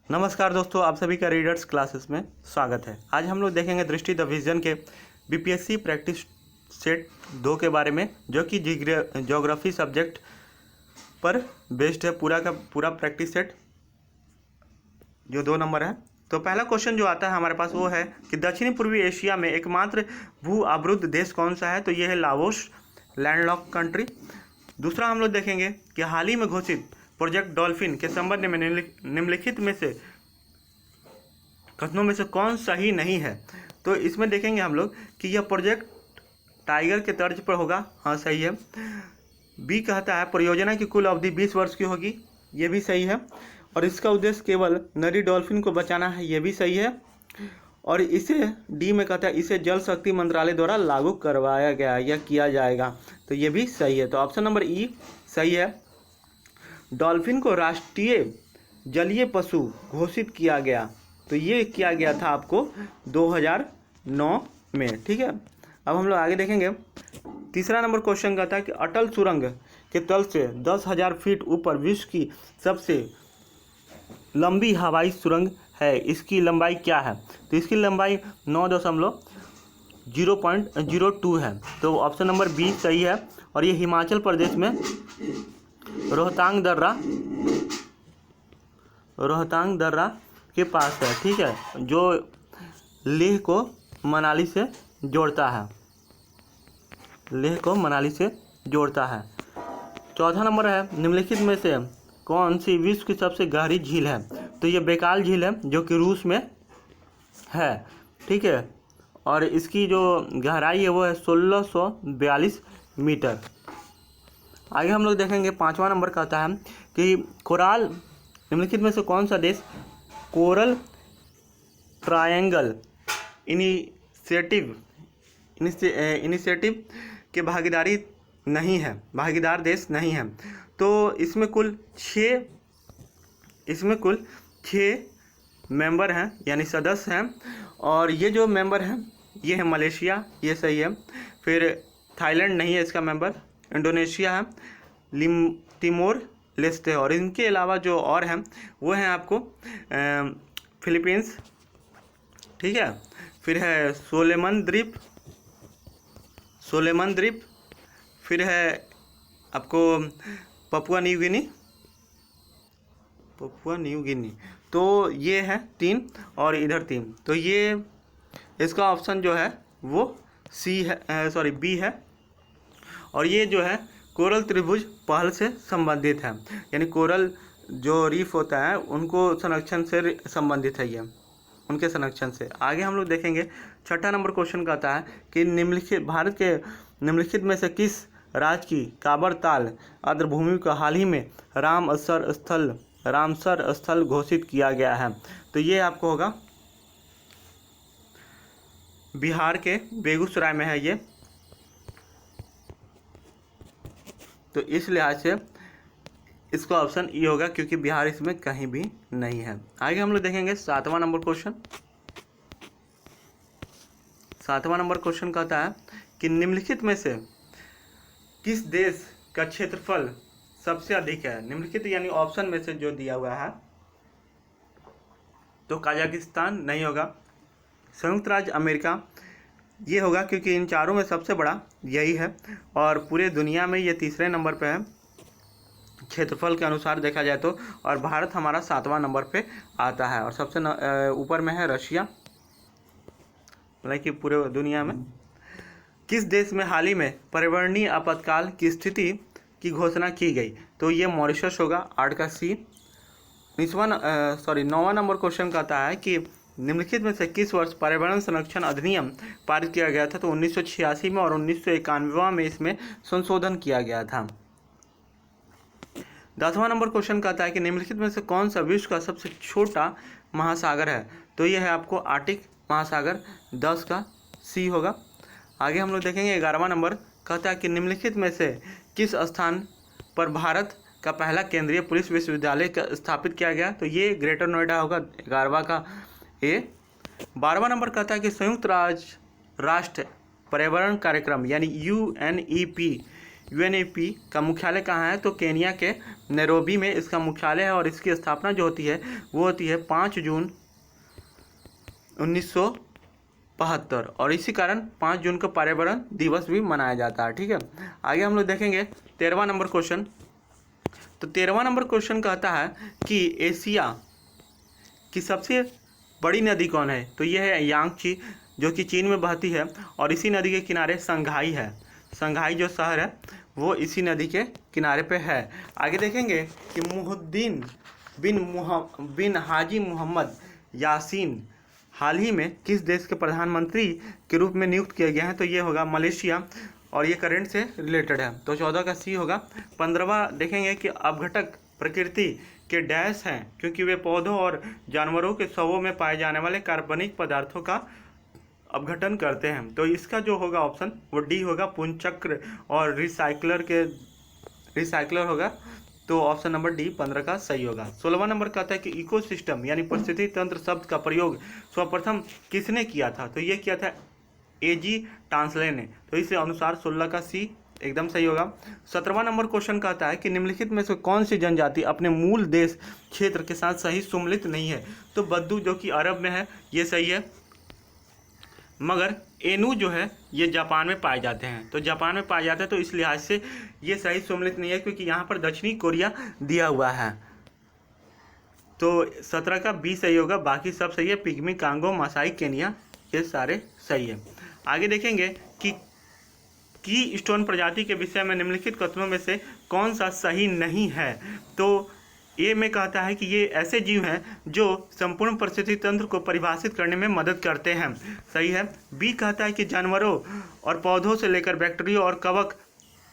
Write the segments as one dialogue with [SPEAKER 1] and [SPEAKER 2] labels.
[SPEAKER 1] नमस्कार दोस्तों, आप सभी का रीडर्स क्लासेस में स्वागत है। आज हम लोग देखेंगे दृष्टि द विजन के बीपीएससी प्रैक्टिस सेट 2 के बारे में, जो कि ज्योग्राफी सब्जेक्ट पर बेस्ड है। पूरा का पूरा प्रैक्टिस सेट जो 2 नंबर है। तो पहला क्वेश्चन जो आता है हमारे पास वो है कि दक्षिणी पूर्वी एशिया में एकमात्र भू आवृत देश कौन सा है। तो ये है लाओस, लैंडलॉक कंट्री। दूसरा हम लोग देखेंगे कि हाल ही में घोषित प्रोजेक्ट डॉल्फिन के संबंध में निम्नलिखित में से कथनों में से कौन सही नहीं है। तो इसमें देखेंगे हम लोग कि यह प्रोजेक्ट टाइगर के तर्ज पर होगा। हाँ, सही है। बी कहता है परियोजना की कुल अवधि 20 वर्ष की होगी। ये भी सही है। और इसका उद्देश्य केवल नदी डॉल्फिन को बचाना है। ये भी सही है। और इसे डी में कहता है इसे जल शक्ति मंत्रालय द्वारा लागू करवाया गया या किया जाएगा। तो ये भी सही है। तो ऑप्शन नंबर ई सही है। डॉल्फिन को राष्ट्रीय जलीय पशु घोषित किया गया। तो ये किया गया था आपको 2009 में। ठीक है, अब हम लोग आगे देखेंगे। तीसरा नंबर क्वेश्चन कहता है कि अटल सुरंग के तल से 10,000 फीट ऊपर विश्व की सबसे लंबी हवाई सुरंग है। इसकी लंबाई क्या है। तो इसकी लंबाई 9.002 है। तो ऑप्शन नंबर बी सही है। और ये हिमाचल प्रदेश में रोहतांग दर्रा के पास है। ठीक है, जो लेह को मनाली से जोड़ता है। चौथा नंबर है निम्नलिखित में से कौन सी विश्व की सबसे गहरी झील है। तो ये बैकाल झील है, जो कि रूस में है। ठीक है, और इसकी जो गहराई है वो है 1642 मीटर। आगे हम लोग देखेंगे। पांचवा नंबर कहता है कि कोराल निम्नलिखित में से कौन सा देश कोरल ट्रायंगल इनिशिएटिव के भागीदार देश नहीं है। तो इसमें कुल 6 मेंबर हैं, यानी सदस्य हैं। और ये जो मेंबर हैं ये है मलेशिया, ये सही है। फिर थाईलैंड नहीं है इसका मेंबर, इंडोनेशिया है, तिमोर लेस्टे है। और इनके अलावा जो और हैं वो हैं आपको फिलीपींस, ठीक है। फिर है सोलेमन द्वीप, फिर है आपको पपुआ न्यू गिनी। तो ये है 3 और इधर 3। तो ये इसका ऑप्शन जो है वो बी है। और ये जो है कोरल त्रिभुज पहल से संबंधित है, यानी कोरल जो रीफ होता है उनको संरक्षण से संबंधित है, ये उनके संरक्षण से। आगे हम लोग देखेंगे। छठा नंबर क्वेश्चन कहता है कि भारत के निम्नलिखित में से किस राज्य की काबर ताल आर्द्रभूमि को हाल ही में रामसर स्थल घोषित किया गया है। तो ये आपको होगा बिहार के बेगूसराय में है ये। तो इस लिहाज से इसका ऑप्शन ई होगा, क्योंकि बिहार इसमें कहीं भी नहीं है। आगे हम लोग देखेंगे। सातवां नंबर क्वेश्चन कहता है कि निम्नलिखित में से किस देश का क्षेत्रफल सबसे अधिक है। निम्नलिखित यानी ऑप्शन में से जो दिया हुआ है, तो कजाकिस्तान नहीं होगा, संयुक्त राज्य अमेरिका ये होगा, क्योंकि इन चारों में सबसे बड़ा यही है। और पूरे दुनिया में ये तीसरे नंबर पे है क्षेत्रफल के अनुसार देखा जाए तो। और भारत हमारा 7वां नंबर पे आता है। और सबसे ऊपर में है रशिया, मतलब कि पूरे दुनिया में। किस देश में हाल ही में पर्यावरणीय आपातकाल की स्थिति की घोषणा की गई। तो ये मॉरिशस होगा, 8 का सी। 9वां नंबर क्वेश्चन कहता है कि निम्नलिखित में से किस वर्ष पर्यावरण संरक्षण अधिनियम पारित किया गया था। तो 1986 में, और 1991 में इसमें संशोधन किया गया था। 10वां नंबर क्वेश्चन कहता है कि निम्नलिखित में से कौन सा विश्व का सबसे छोटा महासागर है। तो यह है आपको आर्कटिक महासागर, 10 का सी होगा। आगे हम लोग देखेंगे। 11वां नंबर कहता है कि निम्नलिखित में से किस स्थान पर भारत का पहला केंद्रीय पुलिस विश्वविद्यालय स्थापित किया गया। तो ये ग्रेटर नोएडा होगा, 11वां का ए। 12वां नंबर कहता है कि संयुक्त राष्ट्र पर्यावरण कार्यक्रम यानी UNEP UNEP का मुख्यालय कहाँ है? तो केनिया के नैरोबी में इसका मुख्यालय है और इसकी स्थापना जो होती है वो होती है 5 जून 1972 और इसी कारण 5 जून को पर्यावरण दिवस भी मनाया जाता है। ठीक है, आगे हम लोग देखेंगे 13वां नंबर क्वेश्चन। तो 13वां नंबर क्वेश्चन कहता है कि एशिया की सबसे बड़ी नदी कौन है? तो यह है यांगची, जो कि चीन में बहती है और इसी नदी के किनारे संघाई है। संघाई जो शहर है वो इसी नदी के किनारे पे है। आगे देखेंगे कि मुहिद्दीन बिन हाजी मोहम्मद यासीन हाल ही में किस देश के प्रधानमंत्री के रूप में नियुक्त किए गए हैं? तो ये होगा मलेशिया और ये करंट से रिलेटेड है। तो 14 का सी होगा। 15वां देखेंगे कि अपघटक प्रकृति के डैश हैं क्योंकि वे पौधों और जानवरों के शवों में पाए जाने वाले कार्बनिक पदार्थों का अपघटन करते हैं। तो इसका जो होगा ऑप्शन वो डी होगा, पुंचक्र और रिसाइकलर होगा। तो ऑप्शन नंबर डी 15 का सही होगा। 16वां नंबर कहता है कि इकोसिस्टम यानी परिस्थिति तंत्र शब्द का प्रयोग सर्वप्रथम किसने किया था? तो ये किया था एजी टांसले ने। तो इस अनुसार 16 का सी एकदम सही होगा। 17वां नंबर क्वेश्चन कहता है कि निम्नलिखित में से कौन सी जनजाति अपने मूल देश क्षेत्र के साथ सही सम्मिलित नहीं है? तो बद्दू जो कि अरब में है ये सही है, मगर एनू जो है ये जापान में पाए जाते हैं। तो जापान में पाए जाते हैं तो इस लिहाज से ये सही सम्मिलित नहीं है क्योंकि यहाँ पर दक्षिणी कोरिया दिया हुआ है। तो 17 का बी सही होगा, बाकी सब सही है। पिग्मी, कांगो, मासाई, केनिया ये सारे सही है। आगे देखेंगे कि की स्टोन प्रजाति के विषय में निम्नलिखित कथनों में से कौन सा सही नहीं है? तो ए में कहता है कि ये ऐसे जीव हैं जो संपूर्ण परिस्थिति तंत्र को परिभाषित करने में मदद करते हैं, सही है। बी कहता है कि जानवरों और पौधों से लेकर बैक्टीरिया और कवक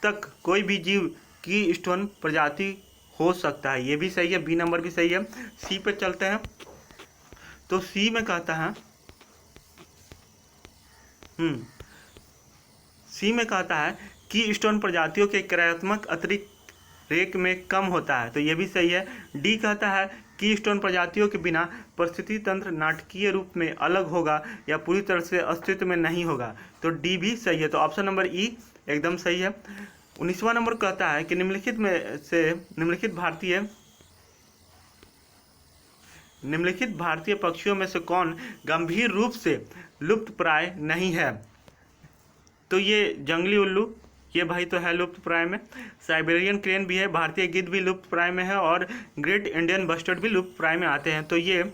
[SPEAKER 1] तक कोई भी जीव की स्टोन प्रजाति हो सकता है, ये भी सही है। बी नंबर भी सही है। सी पे चलते हैं। तो सी में कहता है सी में कहता है कि स्टोन प्रजातियों के क्रियात्मक अतिरिक्त रेक में कम होता है, तो ये भी सही है। डी कहता है कि स्टोन प्रजातियों के बिना परिस्थिति तंत्र नाटकीय रूप में अलग होगा या पूरी तरह से अस्तित्व में नहीं होगा, तो डी भी सही है। तो ऑप्शन नंबर ई एकदम सही है। 19वां नंबर कहता है कि निम्नलिखित भारतीय पक्षियों में से कौन गंभीर रूप से लुप्त प्राय नहीं है? तो ये जंगली उल्लू ये भाई तो है लुप्त प्राय में, साइबेरियन क्रेन भी है, भारतीय गिद्ध भी लुप्त प्राय में है और ग्रेट इंडियन बस्टर्ड भी लुप्त प्राय में आते हैं। तो ये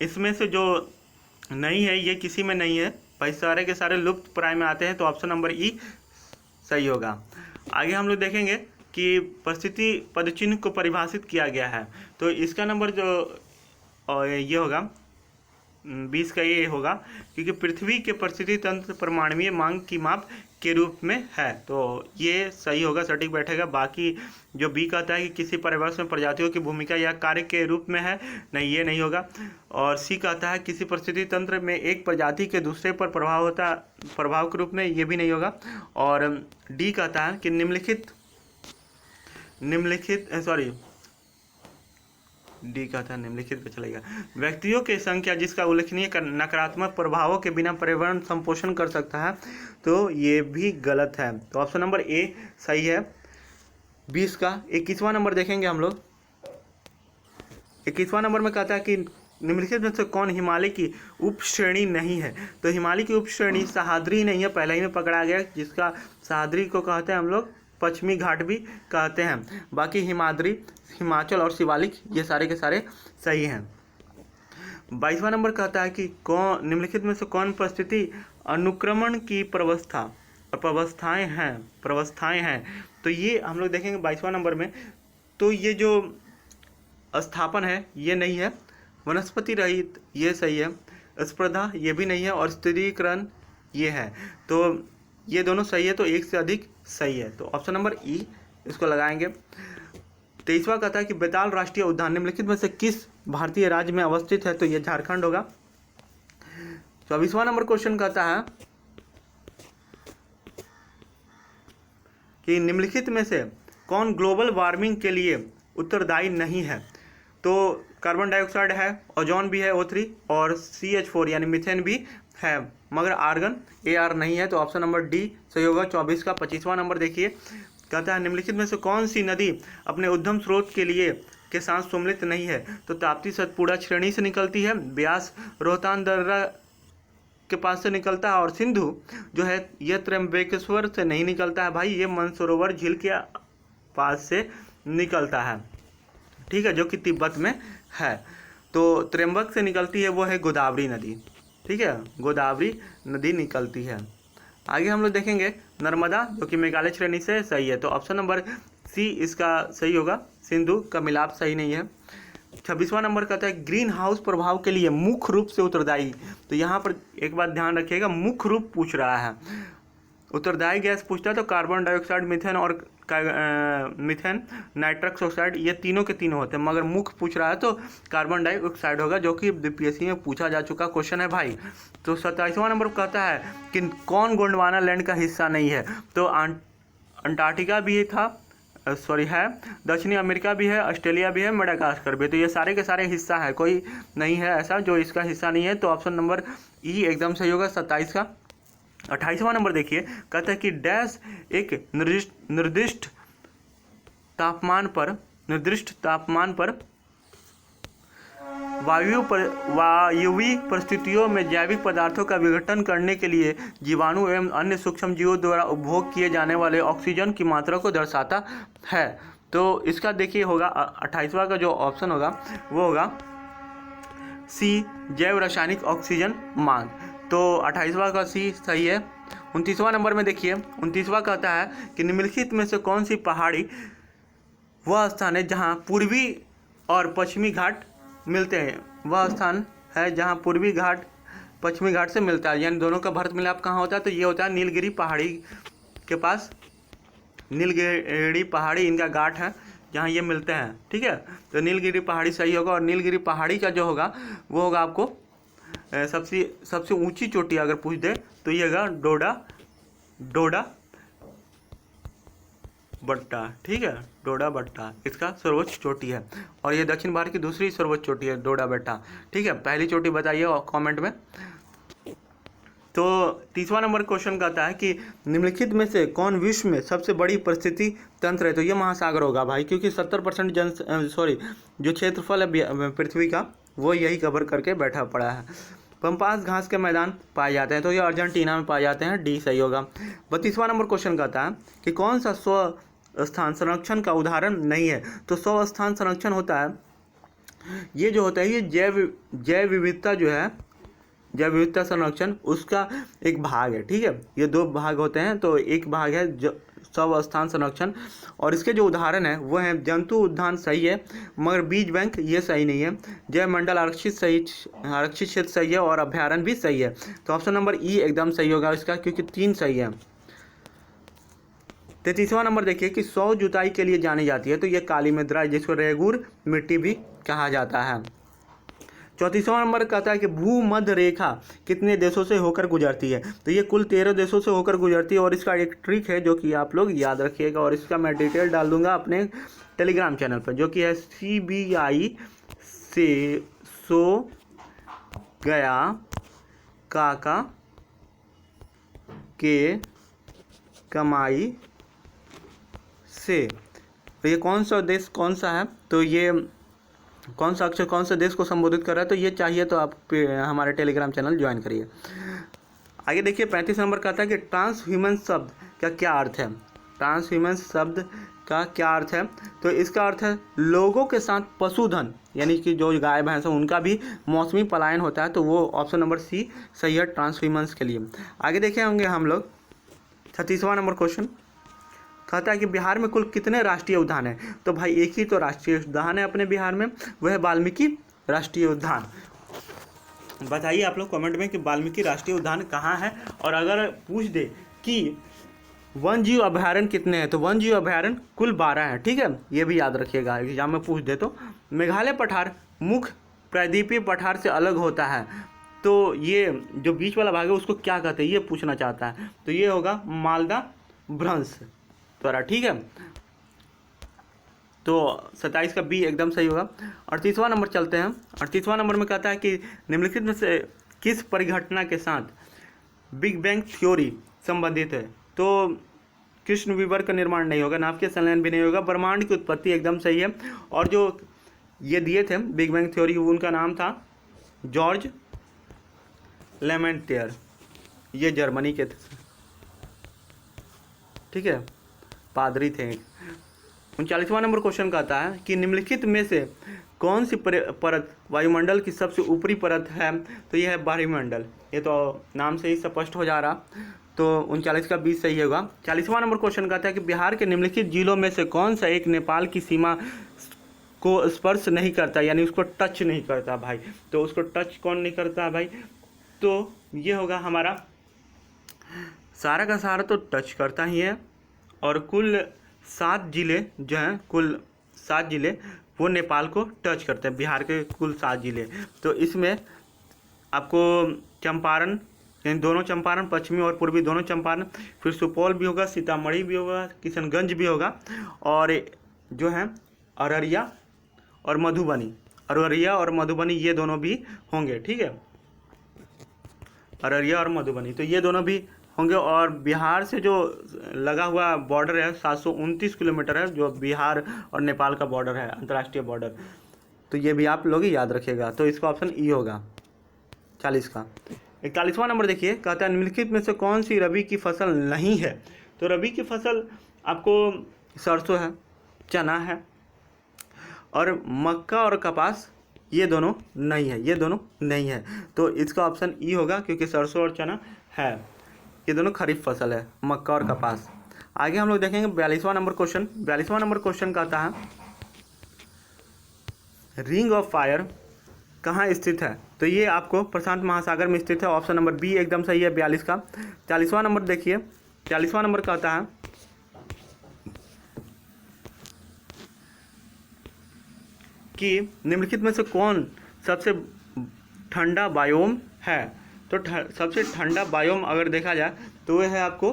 [SPEAKER 1] इसमें से जो नहीं है ये किसी में नहीं है भाई, सारे के सारे लुप्त प्राय में आते हैं। तो ऑप्शन नंबर ई सही होगा। आगे हम लोग देखेंगे कि परिस्थिति पदचिन्ह को परिभाषित किया गया है, तो इसका नंबर जो ये होगा 20 का ये होगा क्योंकि पृथ्वी के परिस्थिति तंत्र परमाणुीय मांग की माप के रूप में है, तो ये सही होगा, सटीक बैठेगा। बाकी जो बी कहता है कि किसी परिवर्तन में प्रजातियों की भूमिका या कार्य के रूप में है, नहीं ये नहीं होगा। और सी कहता है किसी परिस्थिति तंत्र में एक प्रजाति के दूसरे पर प्रभाव के रूप में, ये भी नहीं होगा। और डी कहता है कि निम्नलिखित पे चलेगा व्यक्तियों की संख्या जिसका उल्लेखनीय नकारात्मक प्रभावों के बिना पर्यावरण संपोषण कर सकता है, तो ये भी गलत है। तो ऑप्शन नंबर ए सही है 20 का। 21वां नंबर देखेंगे हम लोग। 21वां नंबर में कहता है कि निम्नलिखित में से कौन हिमालय की उप श्रेणी नहीं है? तो हिमालय की उप श्रेणी सह्याद्री नहीं है, पहले ही में पकड़ा गया, जिसका सह्याद्री को कहते हैं हम लोग पश्चिमी घाट भी कहते हैं। बाकी हिमाद्री, हिमाचल और शिवालिक ये सारे के सारे सही हैं। 22वां नंबर कहता है कि कौन निम्नलिखित में से कौन परिस्थिति अनुक्रमण की प्रवस्थाएं हैं? तो ये हम लोग देखेंगे 22वां नंबर में। तो ये जो स्थापन है ये नहीं है, वनस्पति रहित ये सही है, स्पर्धा ये भी नहीं है और स्थिरीकरण ये है, तो ये दोनों सही है, तो एक से अधिक सही है। तो ऑप्शन नंबर ई इसको लगाएंगे। 23वां कहता है कि बेताल राष्ट्रीय उद्यान निम्नलिखित में से किस भारतीय राज्य में अवस्थित है? तो ये झारखंड होगा। 24वां नंबर क्वेश्चन कहता है कि निम्नलिखित में से कौन ग्लोबल वार्मिंग के लिए उत्तरदायी नहीं है? तो कार्बन डाइऑक्साइड है, ओजोन भी है O3 और CH4 यानी मीथेन भी है। मगर आर्गन AR नहीं है, तो ऑप्शन नंबर डी सही होगा 24 का। 25वां नंबर देखिए, कहता है निम्नलिखित में से कौन सी नदी अपने उद्गम स्रोत के साथ सम्मिलित नहीं है? तो ताप्ती सतपुड़ा श्रेणी से निकलती है, ब्यास रोहतांग दर्रा के पास से निकलता है, और सिंधु जो है ये त्र्यंबकेश्वर से नहीं निकलता है भाई, ये मानसरोवर झील के पास से निकलता है, ठीक है, जो कि तिब्बत में है। तो त्र्यंबक से निकलती है वो है गोदावरी नदी, ठीक है, गोदावरी नदी निकलती है। आगे हम लोग देखेंगे नर्मदा, जो कि मेघालय श्रेणी से सही है, तो ऑप्शन नंबर सी इसका सही होगा, सिंधु का मिलाप सही नहीं है। 26वां नंबर कहता है ग्रीन हाउस प्रभाव के लिए मुख्य रूप से उत्तरदायी, तो यहाँ पर एक बात ध्यान रखिएगा, मुख्य रूप पूछ रहा है, उत्तरदायी गैस पूछता है तो कार्बन डाइऑक्साइड, मीथेन और मीथेन, नाइट्रस ऑक्साइड, ये तीनों के तीनों होते हैं, मगर मुख्य पूछ रहा है तो कार्बन डाइऑक्साइड होगा, जो कि बीपीएससी में पूछा जा चुका क्वेश्चन है भाई। तो 27वां नंबर कहता है कि कौन गोंडवाना लैंड का हिस्सा नहीं है? तो अंटार्कटिका भी था, है, दक्षिणी अमेरिका भी है, ऑस्ट्रेलिया भी है, मेडागास्कर भी है, तो ये सारे के सारे हिस्सा है, कोई नहीं है ऐसा जो इसका हिस्सा नहीं है, तो ऑप्शन नंबर ई एकदम सही होगा 27 का। 28वां नंबर देखिए, कहता है कि डैश एक निर्दिष्ट तापमान पर वायुवी परिस्थितियों में जैविक पदार्थों का विघटन करने के लिए जीवाणु एवं अन्य सूक्ष्म जीवों द्वारा उपभोग किए जाने वाले ऑक्सीजन की मात्रा को दर्शाता है। तो इसका देखिए होगा 28वां का जो ऑप्शन होगा वो होगा सी, जैव रासायनिक ऑक्सीजन मांग, तो 28वां का सी सही है। 29वां नंबर में देखिए, 29वां कहता है कि निम्नलिखित में से कौन सी पहाड़ी वह स्थान है जहाँ पूर्वी और पश्चिमी घाट मिलते हैं? वह स्थान है जहाँ पूर्वी घाट पश्चिमी घाट से मिलता है, यानी दोनों का भरत मिलाप कहाँ होता है? तो ये होता है नीलगिरी पहाड़ी के पास, नीलगिरी पहाड़ी इनका घाट है जहाँ ये मिलते हैं, ठीक है, तो नीलगिरी पहाड़ी सही होगा। और नीलगिरी पहाड़ी का जो होगा वो होगा आपको सबसे ऊंची चोटी अगर पूछ दे तो ये होगा डोडा बट्टा, ठीक है, डोडा बट्टा इसका सर्वोच्च चोटी है, और ये दक्षिण भारत की दूसरी सर्वोच्च चोटी है डोडा बट्टा, ठीक है, पहली चोटी बताइए कमेंट में। तो 30वां नंबर क्वेश्चन कहता है कि निम्नलिखित में से कौन विश्व में सबसे बड़ी परिस्थिति तंत्र है? तो ये महासागर होगा भाई, क्योंकि 70% जो क्षेत्रफल है पृथ्वी का वो यही कवर करके बैठा पड़ा है। पंपास घास के मैदान पाए जाते हैं, तो ये अर्जेंटीना में पाए जाते हैं, डी सही होगा। 32वां नंबर क्वेश्चन कहता है कि कौन सा स्व स्थान संरक्षण का उदाहरण नहीं है? तो स्व स्थान संरक्षण होता है, ये जो होता है ये जैव विविधता जो है, जैव विविधता संरक्षण उसका एक भाग है, ठीक है, ये दो भाग होते हैं, तो एक भाग है स्व स्थान संरक्षण, और इसके जो उदाहरण है वो है जंतु उद्यान सही है, मगर बीज बैंक ये सही नहीं है, जैव मंडल आरक्षित क्षेत्र सही है, और अभ्यारण्य भी सही है, तो ऑप्शन नंबर ई एकदम सही होगा इसका, क्योंकि 3 सही है। 33वां नंबर देखिए कि 100 जुताई के लिए जानी जाती है, तो ये काली मृदा जिसको रेगुर मिट्टी भी कहा जाता है। 34वां नंबर कहता है कि भूमध्य रेखा कितने देशों से होकर गुजरती है? तो ये कुल 13 देशों से होकर गुजरती है, और इसका एक ट्रिक है जो कि आप लोग याद रखिएगा, और इसका मैं डिटेल डाल दूंगा अपने टेलीग्राम चैनल पर, जो कि है CBI से सो गया काका के कमाई से। तो ये कौन सा देश कौन सा है? तो ये कौन सा अक्षर कौन सा देश को संबोधित कर रहा है? तो ये चाहिए तो आप हमारे टेलीग्राम चैनल ज्वाइन करिए। आगे देखिए 35 नंबर कहता है कि ट्रांसह्यूमन शब्द का क्या अर्थ है? ट्रांसह्यूमन शब्द का क्या अर्थ है? तो इसका अर्थ है लोगों के साथ पशुधन, यानी कि जो गाय भैंस है उनका भी मौसमी पलायन होता है, तो वो ऑप्शन नंबर सी सही है ट्रांसह्यूमन्स के लिए। आगे देखे होंगे हम लोग 36वां नंबर क्वेश्चन कहता है कि बिहार में कुल कितने राष्ट्रीय उद्यान हैं? तो भाई एक ही तो राष्ट्रीय उद्यान है अपने बिहार में, वह है वाल्मीकि राष्ट्रीय उद्यान। बताइए आप लोग कमेंट में कि वाल्मीकि राष्ट्रीय उद्यान कहाँ है, और अगर पूछ दे कि वन जीव अभयारण्य कितने हैं, तो वन जीव अभयारण्य कुल 12 हैं, ठीक है, ये भी याद रखिएगा एग्जाम में पूछ दे तो। मेघालय पठार मुख्य प्रायद्वीपीय पठार से अलग होता है, तो ये जो बीच वाला भाग है उसको क्या कहते हैं ये पूछना चाहता है, तो ये होगा मालदा भ्रंश द्वारा, ठीक है, तो 27 का बी एकदम सही होगा। 38वां नंबर चलते हैं। 38वां नंबर में कहता है कि निम्नलिखित में से किस परिघटना के साथ बिग बैंग थ्योरी संबंधित है। तो कृष्ण विवर का निर्माण नहीं होगा, नाभिकीय संलयन भी नहीं होगा, ब्रह्मांड की उत्पत्ति एकदम सही है। और जो ये दिए थे बिग बैंग थ्योरी, उनका नाम था जॉर्ज लेमेंटियर, ये जर्मनी के थे, ठीक है, पादरी थे। 39वां नंबर क्वेश्चन कहता है कि निम्नलिखित में से कौन सी परत वायुमंडल की सबसे ऊपरी परत है? तो यह है वायुमंडल, ये तो नाम से ही स्पष्ट हो जा रहा। तो 39 का 20 सही होगा। 40वां नंबर क्वेश्चन कहता है कि बिहार के निम्नलिखित जिलों में से कौन सा एक नेपाल की सीमा को स्पर्श नहीं करता, यानी उसको टच नहीं करता भाई। तो उसको टच कौन नहीं करता भाई? तो ये होगा हमारा सारा का सारा तो टच करता ही है, और कुल 7 जिले जो हैं, कुल 7 जिले वो नेपाल को टच करते हैं, बिहार के कुल 7 जिले। तो इसमें आपको चंपारण, यानी दोनों चंपारण, पश्चिमी और पूर्वी दोनों चंपारण, फिर सुपौल भी होगा, सीतामढ़ी भी होगा, किशनगंज भी होगा, और जो है अररिया और मधुबनी, अररिया और मधुबनी ये दोनों भी होंगे, ठीक है, अररिया और मधुबनी, तो ये दोनों भी होंगे। और बिहार से जो लगा हुआ बॉर्डर है 729 किलोमीटर है, जो बिहार और नेपाल का बॉर्डर है, अंतर्राष्ट्रीय बॉर्डर। तो ये भी आप लोग ही याद रखिएगा। तो इसका ऑप्शन ई होगा 40 का। 41वां नंबर देखिए, कहता है निम्नलिखित में से कौन सी रबी की फसल नहीं है? तो रबी की फसल आपको सरसों है, चना है, और मक्का और कपास ये दोनों नहीं है, ये दोनों नहीं है। तो इसका ऑप्शन ई होगा, क्योंकि सरसों और चना है, ये दोनों खरीफ फसल है, मक्का और कपास। आगे हम लोग देखेंगे 42वां नंबर क्वेश्चन। 42वां नंबर क्वेश्चन कहता है रिंग ऑफ फायर कहाँ स्थित है? तो ये आपको प्रशांत महासागर में स्थित है, ऑप्शन नंबर बी एकदम सही है 42 का। 40वां नंबर देखिए, 40वां नंबर कहता है कि निम्नलिखित में से कौन सबसे ठंडा बायोम है? तो सबसे ठंडा बायोम अगर देखा जाए तो वह है आपको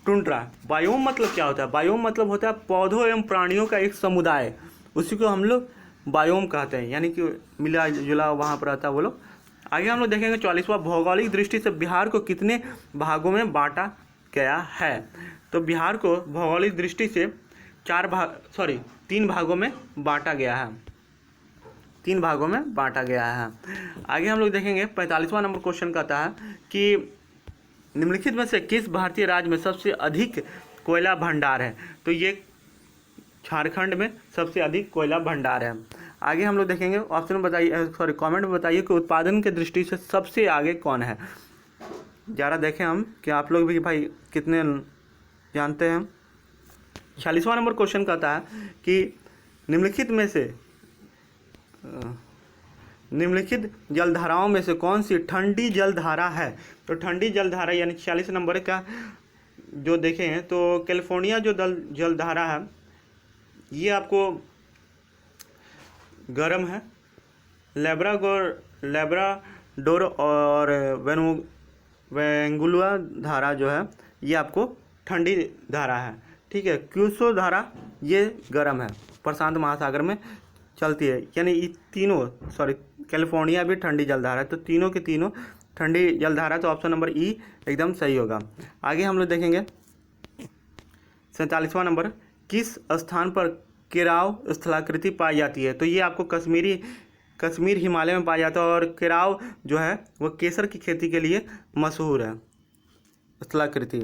[SPEAKER 1] टुंड्रा। बायोम मतलब क्या होता है? बायोम मतलब होता है पौधों एवं प्राणियों का एक समुदाय, उसी को हम लोग बायोम कहते हैं, यानी कि मिला जुला वहाँ पर रहता है वो लोग। आगे हम लोग देखेंगे 44वां, भौगोलिक दृष्टि से बिहार को कितने भागों में बांटा गया है? तो बिहार को भौगोलिक दृष्टि से 3 भागों में बांटा गया है, 3 भागों में बांटा गया है। आगे हम लोग देखेंगे 45वां नंबर क्वेश्चन कहता है कि निम्नलिखित में से किस भारतीय राज्य में सबसे अधिक कोयला भंडार है? तो ये झारखंड में सबसे अधिक कोयला भंडार है। आगे हम लोग देखेंगे, ऑप्शन बताइए, कमेंट में बताइए कि उत्पादन के दृष्टि से सबसे आगे कौन है। ज़रा देखें हम कि आप लोग भी भाई कितने जानते हैं। 46वां नंबर क्वेश्चन कहता है कि निम्नलिखित जलधाराओं में से कौन सी ठंडी जलधारा है? तो ठंडी जलधारा यानी 46 नंबर का जो देखें तो कैलिफोर्निया जो जलधारा है ये आपको गर्म है, लेब्राडोर और वेंगुलुआ धारा जो है ये आपको ठंडी धारा है, ठीक है। क्यूसो धारा ये गर्म है, प्रशांत महासागर में चलती है, यानी ये तीनों कैलिफोर्निया भी ठंडी जलधारा है, तो तीनों के तीनों ठंडी जलधारा, तो ऑप्शन नंबर ई एकदम सही होगा। आगे हम लोग देखेंगे 47वां नंबर, किस स्थान पर केराव स्थलाकृति पाई जाती है? तो ये आपको कश्मीर हिमालय में पाया जाता है, और केराव जो है वो केसर की खेती के लिए मशहूर है, स्थलाकृति,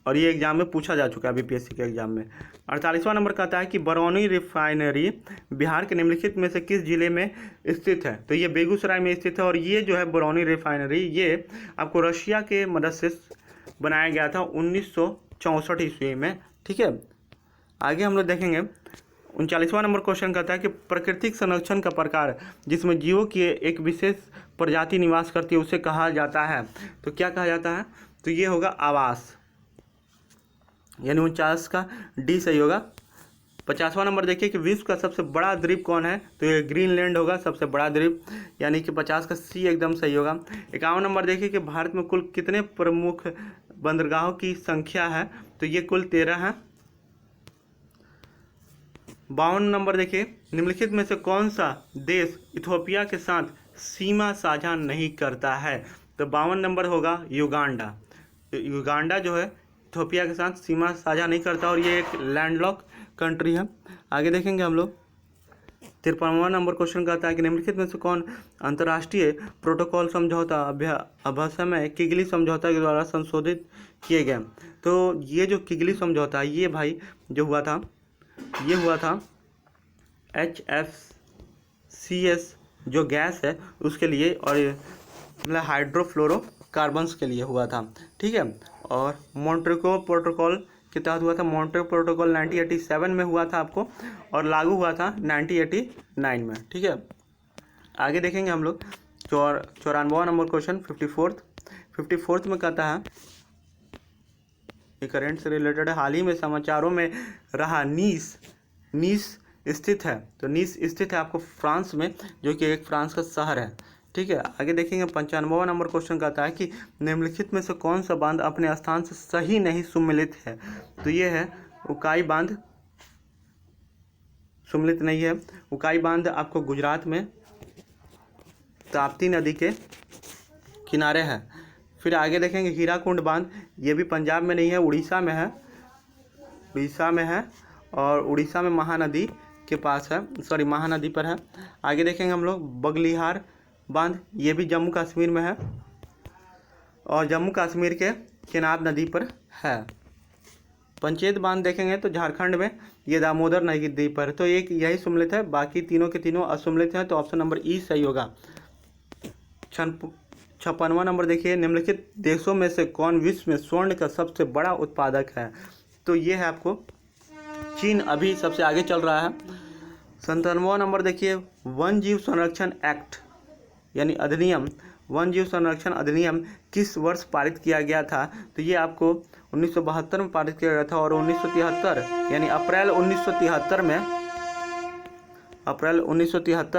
[SPEAKER 1] और ये एग्जाम में पूछा जा चुका है बीपीएससी के एग्जाम में। 48वां नंबर कहता है कि बरौनी रिफाइनरी बिहार के निम्नलिखित में से किस जिले में स्थित है? तो ये बेगूसराय में स्थित है, और ये जो है बरौनी रिफाइनरी ये आपको रशिया के मदद से बनाया गया था 1964 ईस्वी में, ठीक है। आगे हम लोग देखेंगे 39वां नंबर क्वेश्चन कहता है कि प्राकृतिक संरक्षण का प्रकार जिसमें जीवों की एक विशेष प्रजाति निवास करती है उसे कहा जाता है। तो क्या कहा जाता है? तो ये होगा आवास, यानी 49 का डी सही होगा। 50वां नंबर देखिए कि विश्व का सबसे बड़ा द्वीप कौन है? तो ये ग्रीनलैंड होगा सबसे बड़ा द्वीप, यानी कि 50 का सी एकदम सही होगा। 51वां नंबर देखिए कि भारत में कुल कितने प्रमुख बंदरगाहों की संख्या है? तो ये कुल 13 है। 52 नंबर देखिए, निम्नलिखित में से कौन सा देश इथियोपिया के साथ सीमा साझा नहीं करता है? तो 52 नंबर होगा युगांडा। युगांडा जो है इथोपिया के साथ सीमा साझा नहीं करता और ये एक लैंडलॉक कंट्री है। आगे देखेंगे हम लोग 53वां नंबर क्वेश्चन कहता है कि निम्नलिखित में से कौन अंतर्राष्ट्रीय प्रोटोकॉल समझौता अभ्यास में किगली समझौता के द्वारा संशोधित किए गए। तो ये जो किगली समझौता है ये भाई जो हुआ था ये हुआ था HFCS जो गैस है उसके लिए और मतलब हाइड्रोफ्लोरोकार्बन्स के लिए हुआ था, ठीक है। और मॉन्ट्रियो प्रोटोकॉल के तहत हुआ था। मॉन्ट्रियो प्रोटोकॉल 1987 में हुआ था आपको और लागू हुआ था 1989 में, ठीक है। आगे देखेंगे हम लोग 94वां नंबर क्वेश्चन 54th में कहता है ये करेंट से रिलेटेड है। हाल ही में समाचारों में रहा नीस स्थित है। तो नीस स्थित है आपको फ्रांस में, जो कि एक फ्रांस का शहर है, ठीक है। आगे देखेंगे 95वां नंबर क्वेश्चन कहता है कि निम्नलिखित में से कौन सा बांध अपने स्थान से सही नहीं सुमेलित है। तो ये है उकाई बांध, सुमेलित नहीं है। उकाई बांध आपको गुजरात में ताप्ती नदी के किनारे है। फिर आगे देखेंगे हीराकुंड बांध, ये भी पंजाब में नहीं है, उड़ीसा में है। और उड़ीसा में महानदी के पास है, सॉरी महानदी पर है। आगे देखेंगे हम लोग बगलिहार बांध, ये भी जम्मू कश्मीर में है और जम्मू कश्मीर के केनाब नदी पर है। पंचेत बांध देखेंगे तो झारखंड में, ये दामोदर नदी पर। तो एक यही सुमेलित है, बाकी तीनों के तीनों असुमेलित हैं। तो ऑप्शन नंबर ई सही होगा। 56वां नंबर देखिए, निम्नलिखित देशों में से कौन विश्व में स्वर्ण का सबसे बड़ा उत्पादक है। तो ये है आपको चीन अभी सबसे आगे चल रहा है। 57वां नंबर देखिए, वन जीव संरक्षण एक्ट यानी अधिनियम, वन जीव संरक्षण अधिनियम किस वर्ष पारित किया गया था। तो ये आपको 1972 में पारित किया गया था और 1973 यानी अप्रैल 1973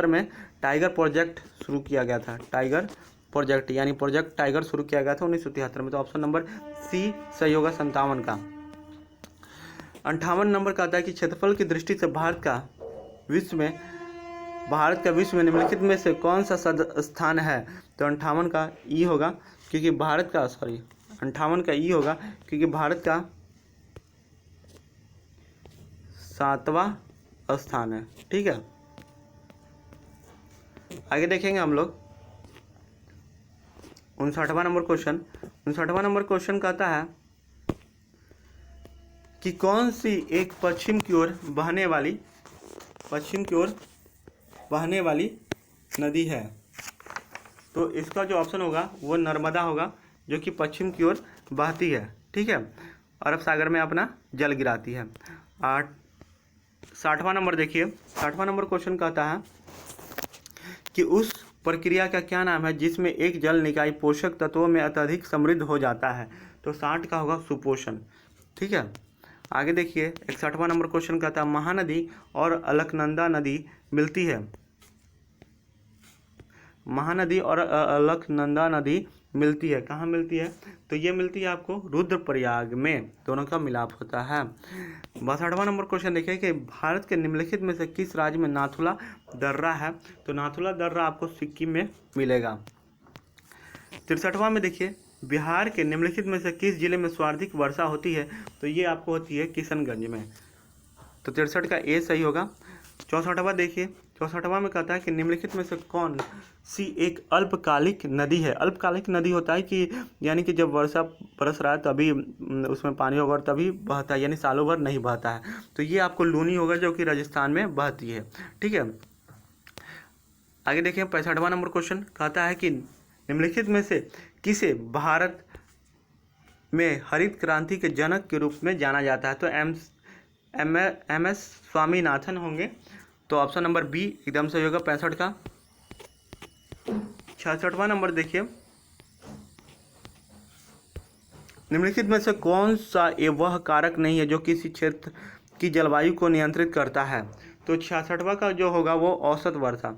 [SPEAKER 1] में टाइगर प्रोजेक्ट शुरू किया गया था। टाइगर प्रोजेक्ट यानी प्रोजेक्ट टाइगर शुरू किया गया था 1973 में। तो ऑप्शन नंबर सी सही होगा 57 का। 58 नंबर का आता है कि क्षेत्रफल की दृष्टि से भारत का विश्व में निम्नलिखित में से कौन सा स्थान है। तो 58 का ई होगा, क्योंकि भारत का 58 का ई होगा क्योंकि भारत का 7वां स्थान है, ठीक है। आगे देखेंगे हम लोग 59वां नंबर क्वेश्चन कहता है कि कौन सी एक पश्चिम की ओर बहने वाली नदी है। तो इसका जो ऑप्शन होगा वो नर्मदा होगा, जो कि पश्चिम की ओर बहती है, ठीक है। अरब सागर में अपना जल गिराती है। 60वां नंबर देखिए, 60वां नंबर क्वेश्चन कहता है कि उस प्रक्रिया का क्या नाम है जिसमें एक जल निकाय पोषक तत्वों में अत्यधिक समृद्ध हो जाता है। तो 60 का होगा सुपोषण, ठीक है। आगे देखिए 61वां नंबर क्वेश्चन कहता है महानदी और अलकनंदा नदी मिलती है। महानदी और अलकनंदा नदी मिलती है, कहाँ मिलती है। तो ये मिलती है आपको रुद्रप्रयाग में, दोनों का मिलाप होता है। 62वां नंबर क्वेश्चन देखिए कि भारत के निम्नलिखित में से किस राज्य में नाथुला दर्रा है। तो नाथुला दर्रा आपको सिक्किम में मिलेगा। 63वां में देखिए बिहार के निम्नलिखित में से किस जिले में सर्वाधिक वर्षा होती है। तो ये आपको होती है किशनगंज में। तो 63 का ए सही होगा। 64वां देखिए, 64वां में कहता है कि निम्नलिखित में से कौन सी एक अल्पकालिक नदी है। अल्पकालिक नदी होता है कि यानी कि जब वर्षा बरस रहा है तभी उसमें पानी होगा और तभी बहता है, यानी सालों भर नहीं बहता है। तो ये आपको लूनी होगा, जो कि राजस्थान में बहती है, ठीक है। आगे देखिए 65वां नंबर क्वेश्चन कहता है कि निम्नलिखित में से किसे भारत में हरित क्रांति के जनक के रूप में जाना जाता है। तो एम.एस. स्वामीनाथन होंगे। तो ऑप्शन नंबर बी एकदम सही होगा 65 का। 66वां नंबर देखिए, निम्नलिखित में से कौन सा वह कारक नहीं है जो किसी क्षेत्र की जलवायु को नियंत्रित करता है। तो 66वां का जो होगा वो औसत वर्षा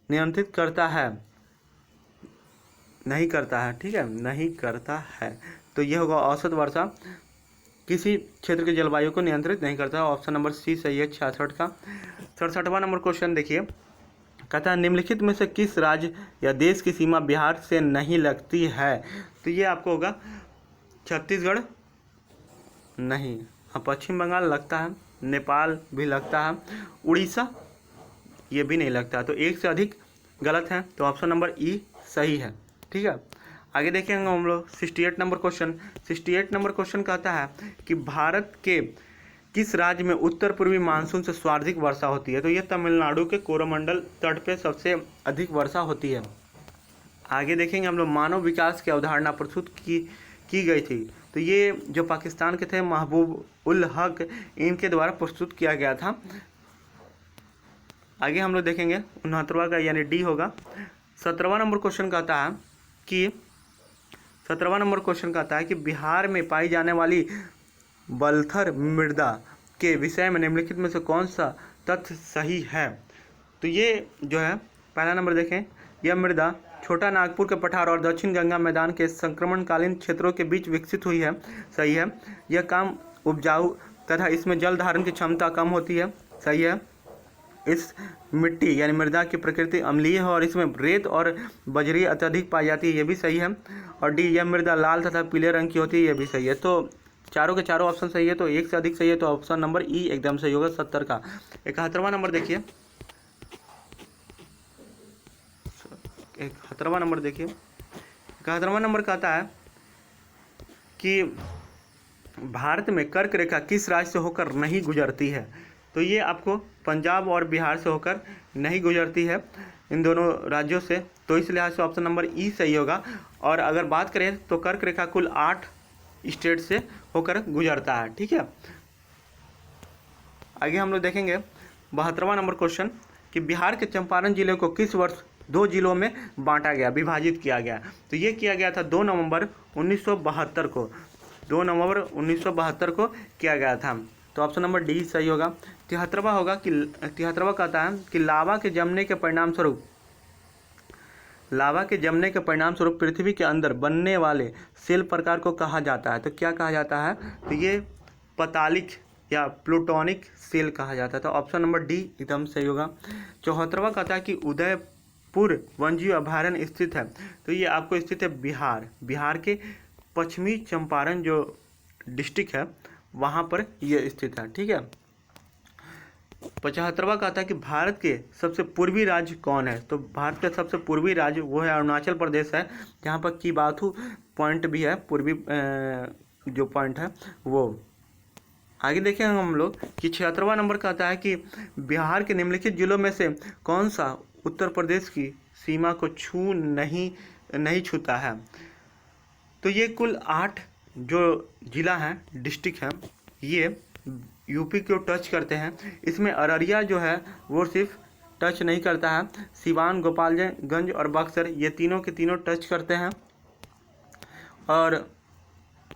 [SPEAKER 1] नियंत्रित करता है, नहीं करता है, ठीक है, नहीं करता है। तो ये होगा औसत वर्षा किसी क्षेत्र की जलवायु को नियंत्रित नहीं करता है। ऑप्शन नंबर सी सही है 66 का। 67वां नंबर क्वेश्चन देखिए कहता है निम्नलिखित में से किस राज्य या देश की सीमा बिहार से नहीं लगती है? तो ये आपको होगा छत्तीसगढ़ नहीं, हाँ पश्चिम बंगाल लगता है, नेपाल भी लगता है, उड़ीसा ये भी नहीं लगता, तो एक से अधिक गलत है, तो ऑप्शन नंबर ई सही है। ठीक है, आगे देखेंगे हम लोग 68 नंबर क्वेश्चन। 68 नंबर क्वेश्चन कहता है कि भारत के किस राज्य में उत्तर पूर्वी मानसून से सर्वाधिक वर्षा होती है? तो ये तमिलनाडु के कोरोमंडल तट पे सबसे अधिक वर्षा होती है। आगे देखेंगे हम लोग मानव विकास की अवधारणा प्रस्तुत की गई थी, तो ये जो पाकिस्तान के थे महबूब उल हक, इनके द्वारा प्रस्तुत किया गया था। आगे हम लोग देखेंगे 69वां का यानी डी होगा। 17वां नंबर क्वेश्चन कहता है कि 17वां नंबर क्वेश्चन कहता है कि बिहार में पाई जाने वाली बलथर मृदा के विषय में निम्नलिखित में से कौन सा तथ्य सही है? तो ये जो है पहला नंबर देखें, यह मृदा छोटा नागपुर के पठार और दक्षिण गंगा मैदान के संक्रमणकालीन क्षेत्रों के बीच विकसित हुई है, सही है। यह कम उपजाऊ तथा इसमें जल धारण की क्षमता कम होती है, सही है। इस मिट्टी यानी मृदा की प्रकृति अम्लीय है और इसमें रेत और बजरी अत्यधिक पाई जाती है, ये भी सही है। और डी, यह मृदा लाल तथा पीले रंग की होती है, ये भी सही है। तो चारों के चारों ऑप्शन सही है, तो एक से अधिक सही है, तो ऑप्शन नंबर ई एकदम सही होगा 70 का। 71वां नंबर देखिए, 71वां नंबर देखिए, 71वां नंबर कहता है कि भारत में कर्क रेखा किस राज्य से होकर नहीं गुजरती है? तो ये आपको पंजाब और बिहार से होकर नहीं गुजरती है, इन दोनों राज्यों से, तो इस लिहाज से ऑप्शन नंबर ई सही होगा। और अगर बात करें तो कर्क रेखा कुल 8 स्टेट से होकर गुजरता है। ठीक है, आगे हम लोग देखेंगे 72वां नंबर क्वेश्चन कि बिहार के चंपारण जिले को किस वर्ष 2 जिलों में बांटा गया, विभाजित किया गया? तो ये किया गया था 2 नवंबर 1972 को, 2 नवंबर 1972 को किया गया था, तो ऑप्शन नंबर डी सही होगा। 73वां होगा कि 73वां कहता है कि लावा के जमने के परिणाम स्वरूप पृथ्वी के अंदर बनने वाले सेल प्रकार को कहा जाता है? तो क्या कहा जाता है? तो ये पतालिक या प्लूटोनिक सेल कहा जाता है, तो ऑप्शन नंबर डी एकदम सही होगा। 74वां कहता है कि उदयपुर वन्यजीव अभयारण्य स्थित है, तो ये आपको स्थित है बिहार के पश्चिमी चंपारण जो डिस्ट्रिक्ट है वहाँ पर ये स्थित है। ठीक है, 75वां कहता है कि भारत के सबसे पूर्वी राज्य कौन है? तो भारत का सबसे पूर्वी राज्य वो है अरुणाचल प्रदेश है, जहाँ पर कीबाथू पॉइंट भी है, पूर्वी जो पॉइंट है वो। आगे देखेंगे हम लोग कि 76वां नंबर कहता है कि बिहार के निम्नलिखित जिलों में से कौन सा उत्तर प्रदेश की सीमा को नहीं छूता है? तो ये कुल 8 जो जिला हैं, डिस्ट्रिक्ट हैं, ये यूपी को टच करते हैं। इसमें अररिया जो है वो सिर्फ टच नहीं करता है, सिवान, गोपालगंज और बक्सर ये तीनों के तीनों टच करते हैं। और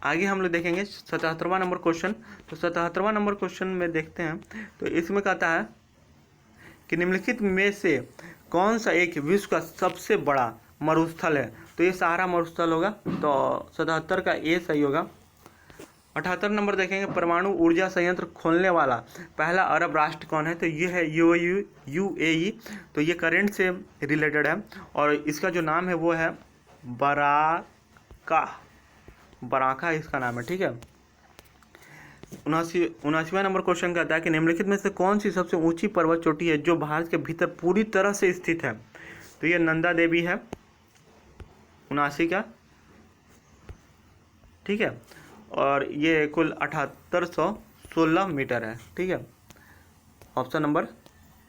[SPEAKER 1] आगे हम लोग देखेंगे 77वां नंबर क्वेश्चन। तो 77वां नंबर क्वेश्चन में देखते हैं, तो इसमें कहता है कि निम्नलिखित में से कौन सा एक विश्व का सबसे बड़ा मरुस्थल है? तो ये सहारा मरुस्थल होगा, तो 77 का ए सही होगा। 78 नंबर देखेंगे परमाणु ऊर्जा संयंत्र खोलने वाला पहला अरब राष्ट्र कौन है? तो ये है यूएई, तो ये करंट से रिलेटेड है और इसका जो नाम है वो है बराका इसका नाम है। ठीक है, 79वां नंबर क्वेश्चन कहता है कि निम्नलिखित में से कौन सी सबसे ऊंची पर्वत चोटी है जो भारत के भीतर पूरी तरह से स्थित है? तो ये नंदा देवी है 79 का। ठीक है, और ये कुल 7816 मीटर है। ठीक है, ऑप्शन नंबर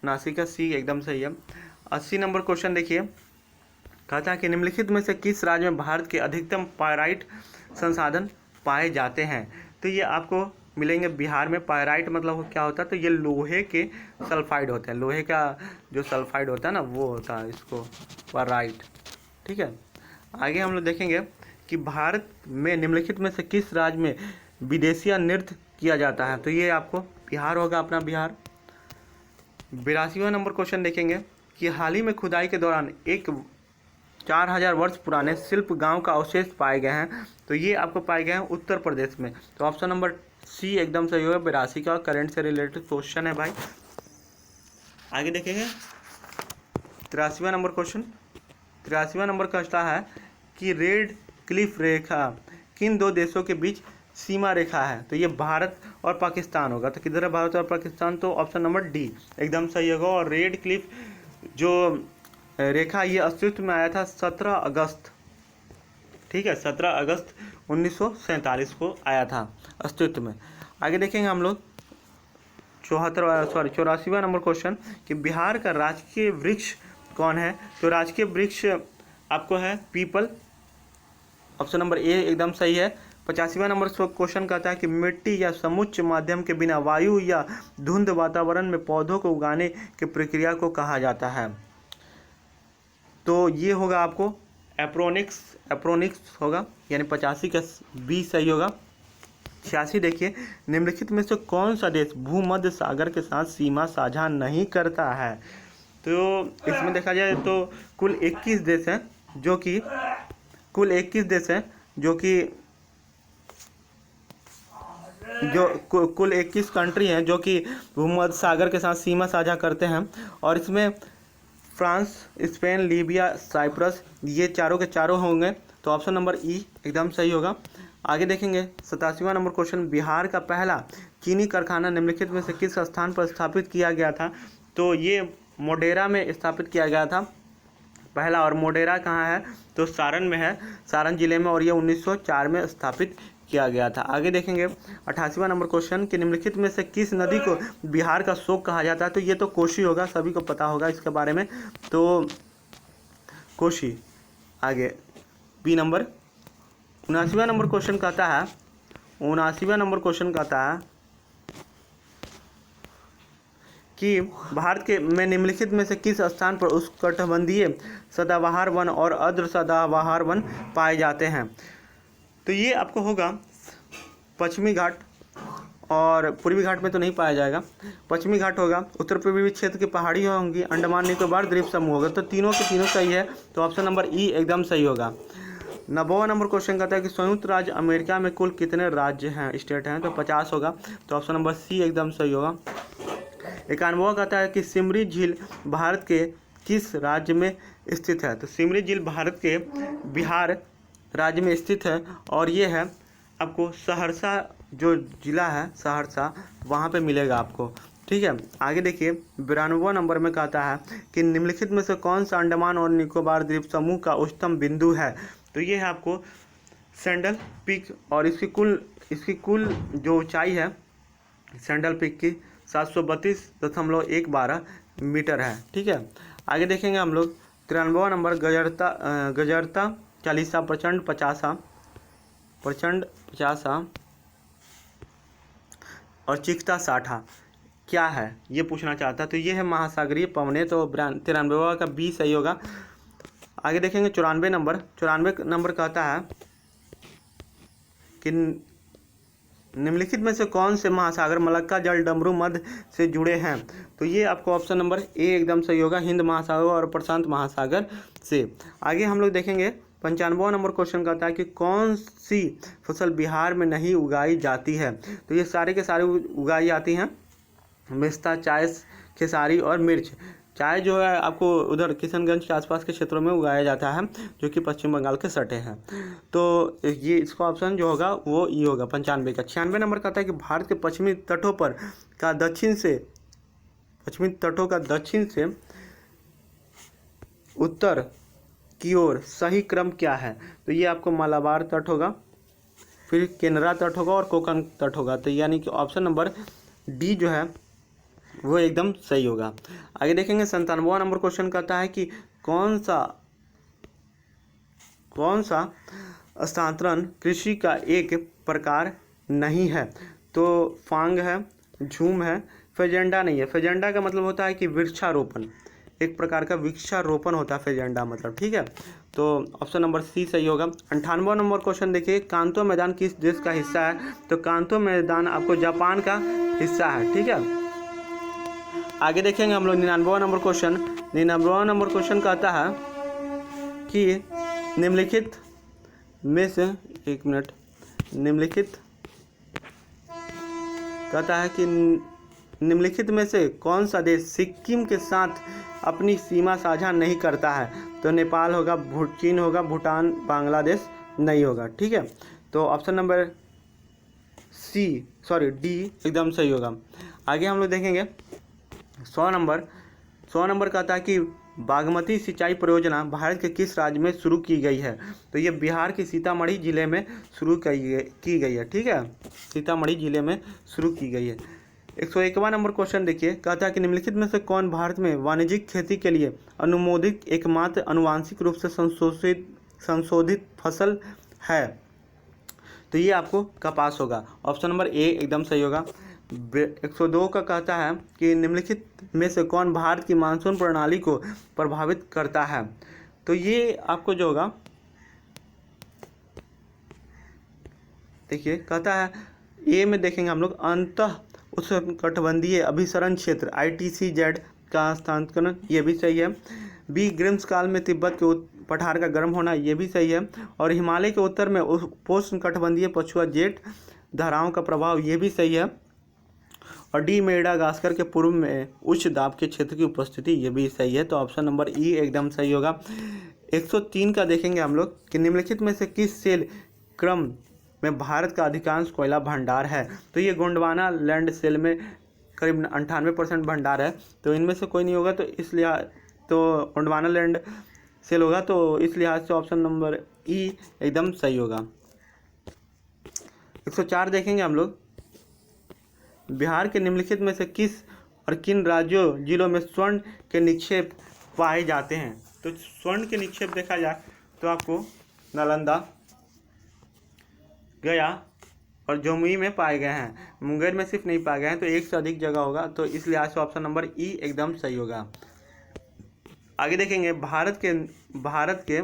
[SPEAKER 1] 79 का सी एकदम सही है। 80 नंबर क्वेश्चन देखिए, कहता है कि निम्नलिखित में से किस राज्य में भारत के अधिकतम पायराइट संसाधन पाए जाते हैं? तो ये आपको मिलेंगे बिहार में। पायराइट मतलब क्या होता है? तो ये लोहे के सल्फाइड होते हैं, लोहे का जो सल्फाइड होता है ना वो होता है इसको पायराइट। ठीक है, आगे हम लोग देखेंगे कि भारत में निम्नलिखित में से किस राज्य में विदेशिया नृत्य किया जाता है? तो ये आपको बिहार होगा, अपना बिहार। 82वां नंबर क्वेश्चन देखेंगे कि हाल ही में खुदाई के दौरान एक 4000 वर्ष पुराने शिल्प गांव का अवशेष पाए गए हैं, तो ये आपको पाए गए हैं उत्तर प्रदेश में, तो ऑप्शन नंबर सी एकदम सही होगा। 82 का करंट से रिलेटेड क्वेश्चन है भाई। आगे देखेंगे 83वां नंबर क्वेश्चन, 83वां नंबर क्वेश्चन है कि रेड क्लिफ रेखा किन दो देशों के बीच सीमा रेखा है? तो ये भारत और पाकिस्तान होगा। तो किधर है भारत और पाकिस्तान? तो ऑप्शन नंबर डी एकदम सही होगा। और रेड क्लिफ जो रेखा ये अस्तित्व में आया था 17 अगस्त, ठीक है, 17 अगस्त 1947 को आया था अस्तित्व में। आगे देखेंगे हम लोग 84वां नंबर क्वेश्चन कि बिहार का राजकीय वृक्ष कौन है? तो राजकीय वृक्ष आपको है पीपल, ऑप्शन नंबर ए एकदम सही है। 85वां नंबर क्वेश्चन कहता है कि मिट्टी या समुच्च माध्यम के बिना वायु या धुंध वातावरण में पौधों को उगाने की प्रक्रिया को कहा जाता है? तो ये होगा आपको एप्रोनिक्स होगा, यानी 85 का बी सही होगा। 86 देखिए, निम्नलिखित में से कौन सा देश भूमध्य सागर के साथ सीमा साझा नहीं करता है? तो इसमें देखा जाए तो कुल 21 देश हैं जो कि कुल 21 कंट्री हैं जो कि भूमध्य सागर के साथ सीमा साझा करते हैं। और इसमें फ्रांस, स्पेन, लीबिया, साइप्रस ये चारों के चारों होंगे। तो ऑप्शन नंबर ई एकदम सही होगा। आगे देखेंगे 87वां नंबर क्वेश्चन, बिहार का पहला चीनी कारखाना निम्नलिखित में से किस स्थान पर स्थापित किया गया था? तो ये मोडेरा में स्थापित किया गया था पहला। और मोडेरा कहाँ है? तो सारण में है, सारण जिले में, और ये 1904 में स्थापित किया गया था। आगे देखेंगे 88वां नंबर क्वेश्चन कि निम्नलिखित में से किस नदी को बिहार का शोक कहा जाता है? तो ये तो कोसी होगा, सभी को पता होगा इसके बारे में, तो कोसी। आगे बी नंबर 79वां नंबर क्वेश्चन कहता है कि भारत के में निम्नलिखित में से किस स्थान पर उष्णकटिबंधीय सदाबहार वन और अर्ध सदाबहार वन पाए जाते हैं? तो ये आपको होगा पश्चिमी घाट, और पूर्वी घाट में तो नहीं पाया जाएगा, पश्चिमी घाट होगा, उत्तर पूर्वी क्षेत्र की पहाड़ियाँ होंगी, अंडमान निकोबार द्वीप समूह होगा। तो तीनों के तीनों सही है, तो ऑप्शन नंबर ई एकदम सही होगा। 90वां नंबर क्वेश्चन कहता है कि संयुक्त राज्य अमेरिका में कुल कितने राज्य हैं, स्टेट हैं? तो 50 होगा, तो ऑप्शन नंबर सी एकदम सही होगा। 91वां कहता है कि सिमरी झील भारत के किस राज्य में स्थित है? तो सिमरी झील भारत के बिहार राज्य में स्थित है, और ये है आपको सहरसा जो जिला है, सहरसा, वहाँ पे मिलेगा आपको, ठीक है। आगे देखिए 92वां नंबर में कहता है कि निम्नलिखित में से कौन सा अंडमान और निकोबार द्वीप समूह का उच्चतम बिंदु है? तो ये है आपको सैंडल पीक, और इसकी कुल जो ऊंचाई है सैंडल पीक की 732.112 मीटर है, ठीक है। आगे देखेंगे हम लोग 93वां नंबर गजरता चालीसा प्रचंड 50 और चिकता 60 क्या है, ये पूछना चाहता। तो ये है महासागरीय पवनें, तो 93वां का बी सही होगा। आगे देखेंगे 94 नंबर कहता है कि निम्नलिखित में से कौन से महासागर मलक्का जल डमरू मध्य से जुड़े हैं? तो ये आपको ऑप्शन नंबर ए एकदम सही होगा, हिंद महासागर और प्रशांत महासागर से। आगे हम लोग देखेंगे 95वां नंबर क्वेश्चन कहता है कि कौन सी फसल बिहार में नहीं उगाई जाती है? तो ये सारे के सारे उगाई जाती हैं, मेस्ता, चाय, खेसारी और मिर्च। चाय जो है आपको उधर किशनगंज के आसपास के क्षेत्रों में उगाया जाता है, जो कि पश्चिम बंगाल के सटे हैं। तो ये इसका ऑप्शन जो होगा वो ये होगा 95 का। 96 नंबर कहता है कि भारत के पश्चिमी तटों का दक्षिण से उत्तर की ओर सही क्रम क्या है? तो ये आपको मालाबार तट होगा, फिर केनरा तट होगा और कोकण तट होगा। तो यानी कि ऑप्शन नंबर डी जो है वो एकदम सही होगा। आगे देखेंगे 97वां नंबर क्वेश्चन कहता है कि कौन सा स्थानांतरण कृषि का एक प्रकार नहीं है? तो फांग है, झूम है, फेजेंडा नहीं है। फेजेंडा का मतलब होता है कि वृक्षारोपण, एक प्रकार का वृक्षारोपण होता है फेजेंडा मतलब, ठीक है। तो ऑप्शन नंबर सी सही होगा। 98वां नंबर क्वेश्चन देखिए, कांतो मैदान किस देश का हिस्सा है? तो कांतो मैदान आपको जापान का हिस्सा है, ठीक है। आगे देखेंगे हम लोग 99वां नंबर क्वेश्चन कहता है कि निम्नलिखित में से कहता है कि निम्नलिखित में से कौन सा देश सिक्किम के साथ अपनी सीमा साझा नहीं करता है। तो नेपाल होगा, चीन होगा, भूटान, बांग्लादेश नहीं होगा। ठीक है, तो ऑप्शन नंबर डी एकदम सही होगा। आगे हम लोग देखेंगे 100 नंबर कहता है कि बागमती सिंचाई परियोजना भारत के किस राज्य में शुरू की गई है। तो ये बिहार के सीतामढ़ी जिले में शुरू की गई है। ठीक है, सीतामढ़ी जिले में शुरू की गई है। 101वां नंबर क्वेश्चन देखिए, कहता है कि निम्नलिखित में से कौन भारत में वाणिज्यिक खेती के लिए अनुमोदित एकमात्र अनुवांशिक रूप से संशोधित फसल है। तो ये आपको कपास होगा। ऑप्शन नंबर ए एकदम सही होगा। 102 का कहता है कि निम्नलिखित में से कौन भारत की मानसून प्रणाली को प्रभावित करता है। तो ये आपको जो होगा, देखिए कहता है ए में देखेंगे हम लोग अंतः उष्णकटिबंधीय अभिसरण क्षेत्र ITCZ का हस्तांतरण, ये भी सही है। बी ग्रीष्मकाल में तिब्बत के पठार का गर्म होना, ये भी सही है। और हिमालय के उत्तर में उपोष्णकटिबंधीय पछुआ जेट धाराओं का प्रभाव, ये भी सही है। और डी मेडागास्कर के पूर्व में उच्च दाब के क्षेत्र की उपस्थिति, ये भी सही है। तो ऑप्शन नंबर ई एकदम सही होगा। 103 का देखेंगे हम लोग कि निम्नलिखित में से किस सेल क्रम में भारत का अधिकांश कोयला भंडार है। तो ये गोंडवाना लैंड सेल में करीब 98% भंडार है। तो इनमें से कोई नहीं होगा, तो इस लिहाज तो गोंडवाना लैंड सेल होगा। तो इस लिहाज से ऑप्शन नंबर ई एकदम सही होगा। 104 देखेंगे हम लोग, बिहार के निम्नलिखित में से किस और किन राज्यों जिलों में स्वर्ण के निक्षेप पाए जाते हैं। तो स्वर्ण के निक्षेप देखा जाए तो आपको नालंदा, गया और जमुई में पाए गए हैं। मुंगेर में सिर्फ नहीं पाए गए हैं, तो एक से अधिक जगह होगा। तो इस लिहाज से ऑप्शन नंबर ई एकदम सही होगा। आगे देखेंगे भारत के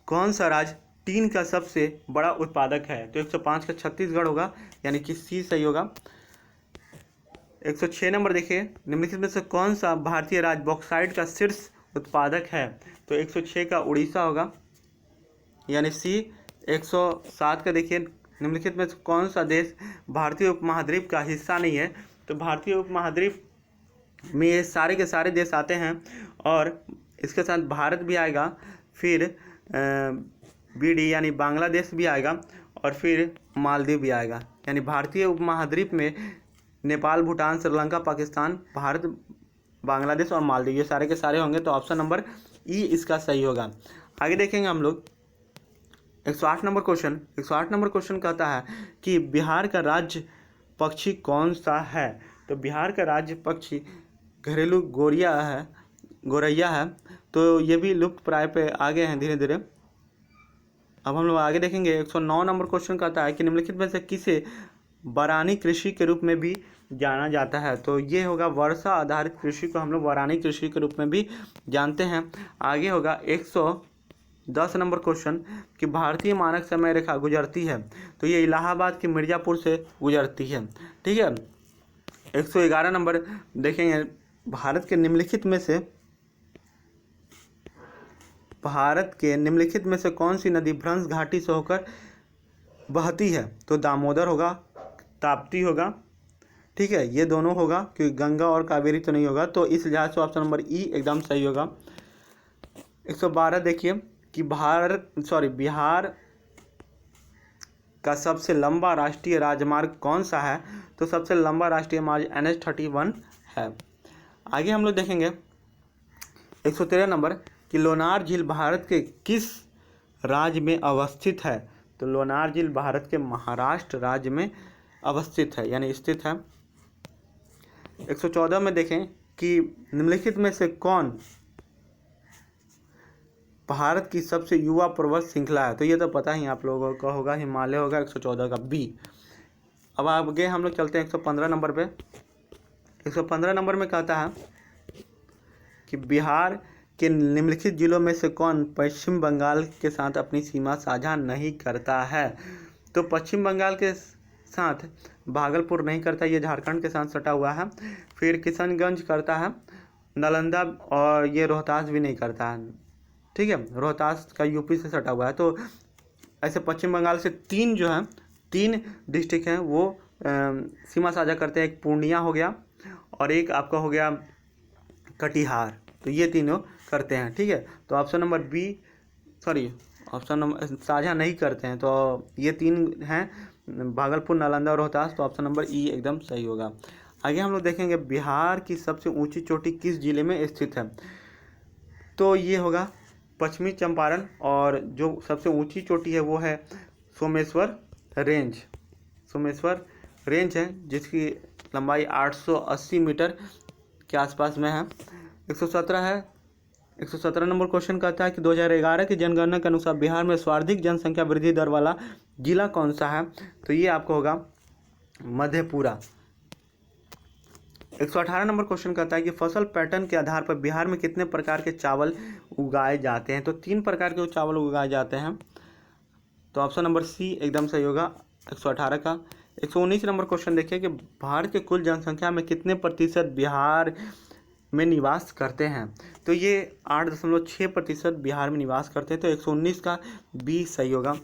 [SPEAKER 1] कौन सा राज्य टीन का सबसे बड़ा उत्पादक है। तो 105 का छत्तीसगढ़ होगा, यानी कि सी सही होगा। 106 नंबर देखिए, निम्नलिखित में से कौन सा भारतीय राज्य बॉक्साइट का शीर्ष उत्पादक है। तो 106 का उड़ीसा होगा, यानी सी। 107 का देखिए, निम्नलिखित में से कौन सा देश भारतीय उपमहाद्वीप का हिस्सा नहीं है। तो भारतीय उपमहाद्वीप में ये सारे के सारे देश आते हैं, और इसके साथ भारत भी आएगा, फिर BD यानी बांग्लादेश भी आएगा, और फिर मालदीव भी आएगा। यानी भारतीय उपमहाद्वीप में नेपाल, भूटान, श्रीलंका, पाकिस्तान, भारत, बांग्लादेश और मालदीव, ये सारे के सारे होंगे। तो ऑप्शन नंबर ई इसका सही होगा। आगे देखेंगे हम लोग 108 नंबर क्वेश्चन। 108 नंबर क्वेश्चन कहता है कि बिहार का राज्य पक्षी कौन सा है। तो बिहार का राज्य पक्षी घरेलू गौरैया है। तो ये भी लुप्त प्राय पे आ गए हैं धीरे धीरे। अब हम लोग आगे देखेंगे 109 नंबर क्वेश्चन कहता है कि निम्नलिखित में से किसे वारानी कृषि के रूप में भी जाना जाता है। तो ये होगा वर्षा आधारित कृषि को हम लोग वारानी कृषि के रूप में भी जानते हैं। आगे होगा 110 नंबर क्वेश्चन कि भारतीय मानक समय रेखा गुजरती है। तो ये इलाहाबाद के मिर्ज़ापुर से गुजरती है। ठीक है, 111 नंबर देखेंगे, भारत के निम्नलिखित में से कौन सी नदी भ्रंश घाटी से होकर बहती है। तो दामोदर होगा, ताप्ती होगा। ठीक है, ये दोनों होगा, क्योंकि गंगा और कावेरी तो नहीं होगा। तो इस लिहाज से ऑप्शन नंबर ई एकदम सही होगा। 112 देखिए कि बिहार का सबसे लंबा राष्ट्रीय राजमार्ग कौन सा है। तो सबसे लंबा राष्ट्रीय मार्ग NH-31 है। आगे हम लोग देखेंगे 113 नंबर कि लोनार झील भारत के किस राज्य में अवस्थित है। तो लोनार झील भारत के महाराष्ट्र राज्य में अवस्थित है, यानी स्थित है। 114 में देखें कि निम्नलिखित में से कौन भारत की सबसे युवा पर्वत श्रृंखला है। तो ये तो पता ही आप लोगों का होगा, हिमालय होगा। 114 का बी। अब आगे हम लोग चलते हैं 115 नंबर पे। 115 नंबर में कहता है कि बिहार के निम्नलिखित जिलों में से कौन पश्चिम बंगाल के साथ अपनी सीमा साझा नहीं करता है। तो पश्चिम बंगाल के साथ भागलपुर नहीं करता, ये झारखंड के साथ सटा हुआ है। फिर किशनगंज करता है, नालंदा, और ये रोहतास भी नहीं करता है। ठीक है, रोहतास का यूपी से सटा हुआ है। तो ऐसे पश्चिम बंगाल से तीन डिस्ट्रिक्ट हैं वो सीमा साझा करते हैं। एक पूर्णिया हो गया, और एक आपका हो गया कटिहार। तो ये तीनों करते हैं, ठीक है। तो option number B, sorry option number साझा नहीं करते हैं, तो ये तीन हैं भागलपुर, नालंदा और रोहतास। तो ऑप्शन नंबर ई एकदम सही होगा। आगे हम लोग देखेंगे बिहार की सबसे ऊंची चोटी किस जिले में स्थित है। तो ये होगा पश्चिमी चंपारण, और जो सबसे ऊंची चोटी है वो है सोमेश्वर रेंज। सोमेश्वर रेंज है जिसकी लंबाई 880 मीटर के आसपास में है। 117 है। 117 नंबर क्वेश्चन कहता है कि 2011 की जनगणना के अनुसार बिहार में सर्वाधिक जनसंख्या वृद्धि दर वाला जिला कौन सा है। तो ये आपको होगा मधेपुरा। 118 नंबर क्वेश्चन कहता है कि फसल पैटर्न के आधार पर बिहार में कितने प्रकार के चावल उगाए जाते हैं। तो 3 प्रकार के चावल उगाए जाते हैं। तो ऑप्शन नंबर सी एकदम सही होगा 118 का। 119 नंबर क्वेश्चन देखिए कि भारत के कुल जनसंख्या में कितने प्रतिशत बिहार में निवास करते हैं। तो ये 8.6% बिहार में निवास करते हैं। तो 119 का बी सही होगा।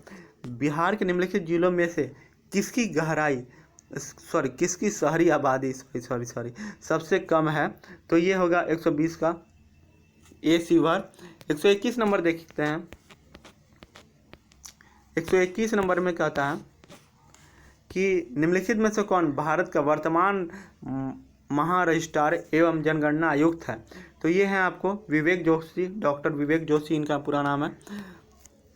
[SPEAKER 1] बिहार के निम्नलिखित जिलों में से किसकी शहरी आबादी सबसे कम है। तो ये होगा 120 का ए शिवहर। 121 नंबर देखते हैं। 121 नंबर में कहता है कि निम्नलिखित में से कौन भारत का वर्तमान महारजिस्ट्रार एवं जनगणना आयुक्त है। तो ये हैं आपको विवेक जोशी, डॉक्टर विवेक जोशी इनका पूरा नाम है।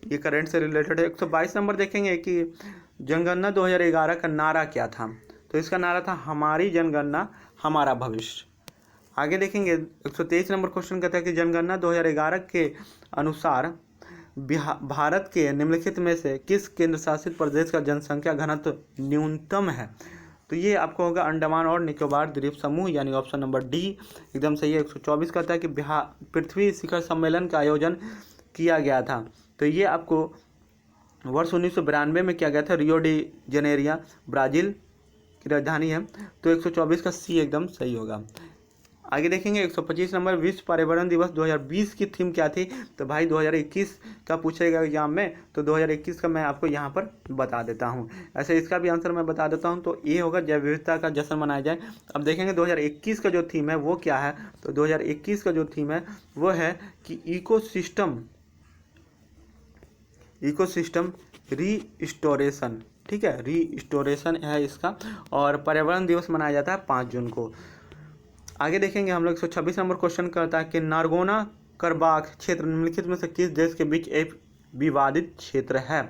[SPEAKER 1] ये करंट से रिलेटेड है। 122 नंबर देखेंगे कि जनगणना 2011 का नारा क्या था। तो इसका नारा था हमारी जनगणना हमारा भविष्य। आगे देखेंगे 123 नंबर क्वेश्चन कहता है कि जनगणना 2011 के अनुसार भारत के निम्नलिखित में से किस केंद्र शासित प्रदेश का जनसंख्या घनत्व न्यूनतम है। तो ये आपको होगा अंडमान और निकोबार द्वीप समूह, यानी ऑप्शन नंबर डी एकदम सही है। 124 कहता है कि पृथ्वी शिखर सम्मेलन का आयोजन किया गया था। तो ये आपको वर्ष 1992 में किया गया था। रियो डी जनेरिया ब्राज़ील की राजधानी है। तो 124 का सी एकदम सही होगा। आगे देखेंगे 125 नंबर विश्व पर्यावरण दिवस 2020 की थीम क्या थी। तो भाई 2021 का पूछेगा एग्जाम में, तो 2021 का मैं आपको यहाँ पर बता देता हूँ। ऐसे इसका भी आंसर मैं बता देता हूँ। तो ये होगा जैव विविधता का जश्न मनाया जाए। अब देखेंगे 2021 का जो थीम है वो क्या है। तो 2021 का जो थीम है वो है कि इकोसिस्टम रीस्टोरेशन, ठीक है, रीस्टोरेशन है इसका। और पर्यावरण दिवस मनाया जाता है 5 जून को। आगे देखेंगे हम लोग 126 नंबर क्वेश्चन करता है कि नारगोना करबाख क्षेत्र निम्नलिखित में से किस देश के बीच एक विवादित क्षेत्र है।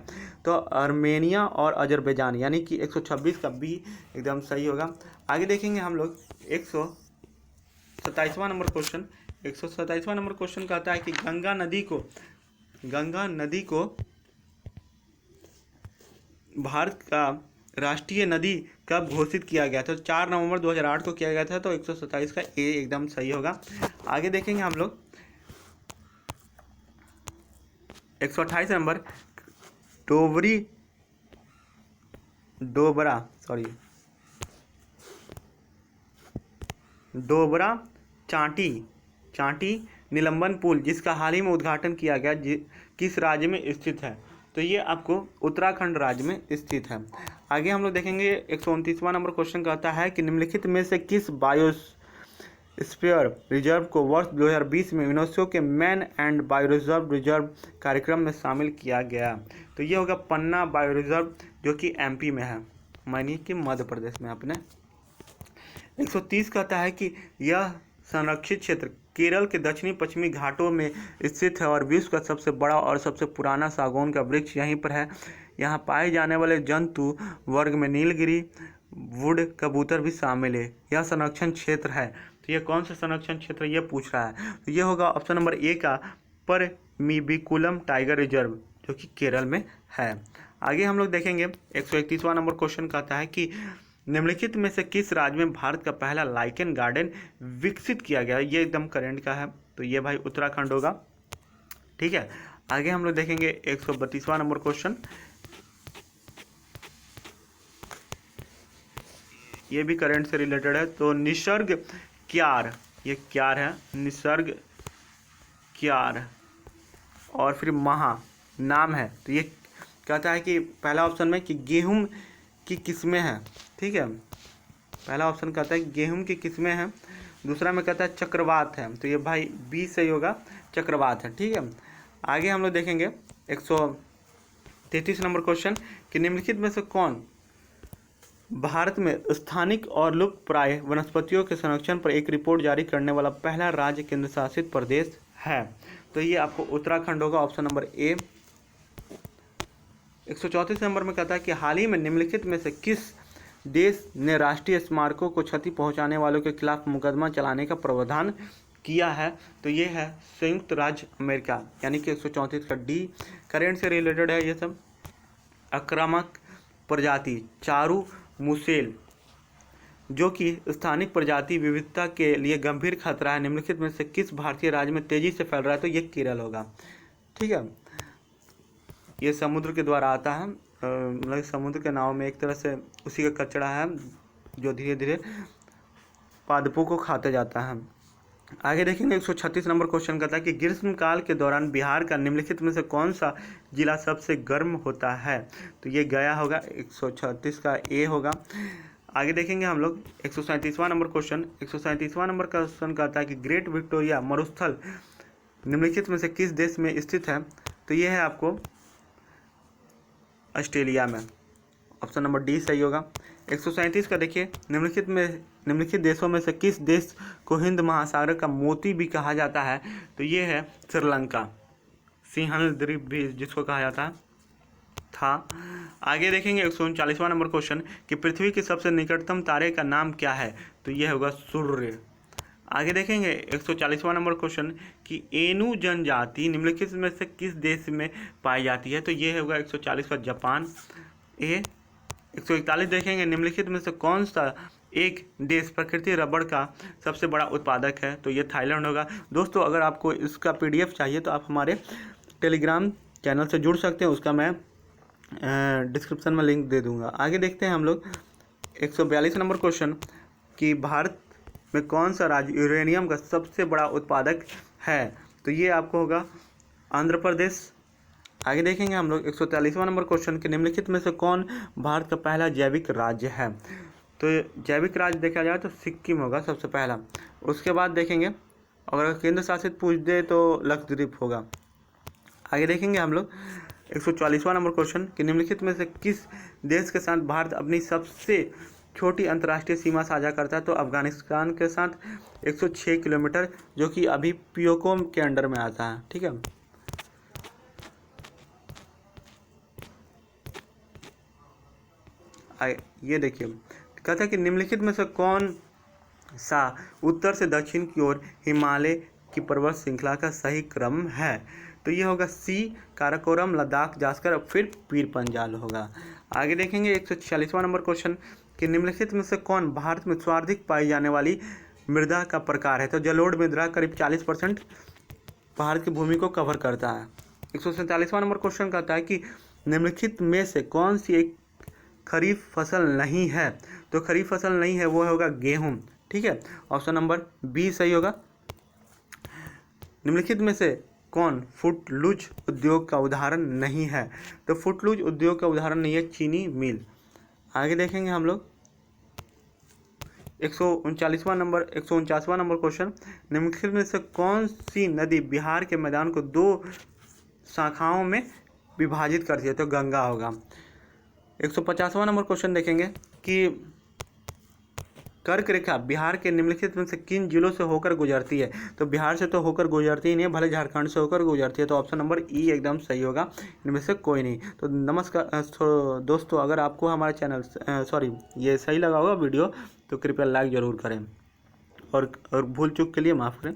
[SPEAKER 1] तो आर्मेनिया और अजरबैजान, यानी कि 126 का बी एकदम सही होगा। आगे देखेंगे हम लोग 127वां नंबर क्वेश्चन। 127वां नंबर क्वेश्चन कहता है कि गंगा नदी को भारत का राष्ट्रीय नदी कब घोषित किया गया था। तो 4 नवंबर 2008 को किया गया था। तो 127 का ए एकदम सही होगा। आगे देखेंगे हम लोग 128 नंबर डोबरा चांटी निलंबन पुल जिसका हाल ही में उद्घाटन किया गया किस राज्य में स्थित है। तो ये आपको उत्तराखंड राज्य में स्थित है। आगे हम लोग देखेंगे 129वां नंबर क्वेश्चन कहता है कि निम्नलिखित में से किस बायोस्फीयर रिजर्व को वर्ष 2020 में यूनेस्को के मैन एंड बायोरिजर्व रिजर्व कार्यक्रम में शामिल किया गया। तो ये होगा पन्ना बायोरिजर्व जो कि एमपी में है, मानिए कि मध्य प्रदेश में अपने। 130 कहता है कि यह संरक्षित क्षेत्र केरल के दक्षिणी पश्चिमी घाटों में स्थित है और विश्व का सबसे बड़ा और सबसे पुराना सागौन का वृक्ष यहीं पर है। यहाँ पाए जाने वाले जंतु वर्ग में नीलगिरी वुड कबूतर भी शामिल है। यह संरक्षण क्षेत्र है। तो ये कौन सा संरक्षण क्षेत्र ये पूछ रहा है। तो ये होगा ऑप्शन नंबर ए का परमिबिकुलम टाइगर रिजर्व जो कि केरल में है। आगे हम लोग देखेंगे 131वां नंबर क्वेश्चन कहता है कि निम्नलिखित में से किस राज्य में भारत का पहला लाइकेन गार्डन विकसित किया गया। ये एकदम करंट का है। तो ये भाई उत्तराखंड होगा, ठीक है। आगे हम लोग देखेंगे 132वां नंबर क्वेश्चन। ये भी करंट से रिलेटेड है। तो निसर्ग क्यार, ये क्यार है, निसर्ग क्यार और फिर महा नाम है। तो ये कहता है कि पहला ऑप्शन में कि गेहूं की किस्में हैं, ठीक है। पहला ऑप्शन कहता है गेहूं की किस्में हैं, दूसरा में कहता है चक्रवात है, तो ये भाई बी सही होगा, चक्रवात है। ठीक है, आगे हम लोग देखेंगे 133 नंबर क्वेश्चन कि निम्नलिखित में से कौन भारत में स्थानिक और लुप्तप्राय वनस्पतियों के संरक्षण पर एक रिपोर्ट जारी करने वाला पहला राज्य केंद्र शासित प्रदेश है? तो ये आपको उत्तराखंड होगा, ऑप्शन नंबर ए। 134 नंबर में कहता है कि हाल ही में निम्नलिखित में से किस देश ने राष्ट्रीय स्मारकों को क्षति पहुंचाने वालों के खिलाफ मुकदमा चलाने का प्रावधान किया है? तो ये है संयुक्त राज्य अमेरिका, यानी कि 134 का डी। करेंट से रिलेटेड है ये सब। आक्रामक प्रजाति चारू मुसेल जो कि स्थानिक प्रजाति विविधता के लिए गंभीर खतरा है, निम्नलिखित में से किस भारतीय राज्य में तेजी से फैल रहा है? तो ये केरल होगा। ठीक है, ये समुद्र के द्वारा आता है, मतलब समुद्र के नाव में एक तरह से उसी का कचरा है जो धीरे धीरे पादपों को खाते जाता है। आगे देखेंगे 136 नंबर क्वेश्चन कहता है कि ग्रीष्मकाल के दौरान बिहार का निम्नलिखित में से कौन सा जिला सबसे गर्म होता है? तो ये गया होगा, 136 का ए होगा। आगे देखेंगे हम लोग 137वां नंबर क्वेश्चन। 137वां नंबर क्वेश्चन कहता है कि ग्रेट विक्टोरिया मरुस्थल निम्नलिखित में से किस देश में स्थित है? तो ये है आपको ऑस्ट्रेलिया में, ऑप्शन नंबर डी सही होगा। 137 का देखिए निम्नलिखित देशों में से किस देश को हिंद महासागर का मोती भी कहा जाता है? तो ये है श्रीलंका, सिंहल द्वीप भी जिसको कहा जाता है था। आगे देखेंगे 139वां नंबर क्वेश्चन कि पृथ्वी के सबसे निकटतम तारे का नाम क्या है? तो ये होगा सूर्य। आगे देखेंगे 140वां नंबर क्वेश्चन कि एनु जनजाति निम्नलिखित में से किस देश में पाई जाती है? तो ये होगा 140 का जापान ए। 141 देखेंगे निम्नलिखित में से कौन सा एक देश प्रकृति रबड़ का सबसे बड़ा उत्पादक है? तो ये थाईलैंड होगा। दोस्तों अगर आपको इसका PDF चाहिए तो आप हमारे टेलीग्राम चैनल से जुड़ सकते हैं, उसका मैं डिस्क्रिप्शन में लिंक दे दूंगा। आगे देखते हैं हम लोग 142 नंबर क्वेश्चन कि भारत में कौन सा राज्य यूरेनियम का सबसे बड़ा उत्पादक है? तो ये आपको होगा आंध्र प्रदेश। आगे देखेंगे हम लोग 143वां नंबर क्वेश्चन कि निम्नलिखित में से कौन भारत का पहला जैविक राज्य है? तो जैविक राज्य देखा जाए तो सिक्किम होगा सबसे पहला। उसके बाद देखेंगे अगर केंद्र शासित पूछ दे तो लक्षद्वीप होगा। आगे देखेंगे हम लोग 144वां नंबर क्वेश्चन कि निम्नलिखित में से किस देश के साथ भारत अपनी सबसे छोटी अंतर्राष्ट्रीय सीमा साझा करता है? तो अफगानिस्तान के साथ 106 किलोमीटर, जो कि अभी पियोकोम के अंडर में आता है। ठीक है, ये देखिए कहता है कि निम्नलिखित में से कौन सा उत्तर से दक्षिण की ओर हिमालय की पर्वत श्रृंखला का सही क्रम है? तो ये होगा सी काराकोरम, लद्दाख, जास्कर, फिर पीर पंजाल होगा। आगे देखेंगे 146वां नंबर क्वेश्चन कि निम्नलिखित में से कौन भारत में सर्वाधिक पाई जाने वाली मृदा का प्रकार है? तो जलोढ़ मृदा करीब 40% भारत की भूमि को कवर करता है। 147वां नंबर क्वेश्चन कहता है कि निम्नलिखित में से कौन सी एक खरीफ फसल नहीं है? तो खरीफ फसल नहीं है वो होगा गेहूं। ठीक है, ऑप्शन नंबर बी सही होगा। निम्नलिखित में से कौन फुटलूज उद्योग का उदाहरण नहीं है? तो फुटलूज उद्योग का उदाहरण नहीं है चीनी मिल। आगे देखेंगे हम लोग 149वां नंबर क्वेश्चन निम्नलिखित में से कौन सी नदी बिहार के मैदान को 2 शाखाओं में विभाजित करती है? तो गंगा होगा। 150वां नंबर क्वेश्चन देखेंगे कि कर्क रेखा बिहार के निम्नलिखित में से किन जिलों से होकर गुजरती है? तो बिहार से तो होकर गुजरती ही नहीं है, भले झारखंड से होकर गुजरती है। तो ऑप्शन नंबर ई एकदम सही होगा, इनमें से कोई नहीं। तो नमस्कार दोस्तों, अगर आपको हमारा चैनल ये सही लगा होगा वीडियो तो कृपया लाइक ज़रूर करें और भूल चूक के लिए माफ़ करें।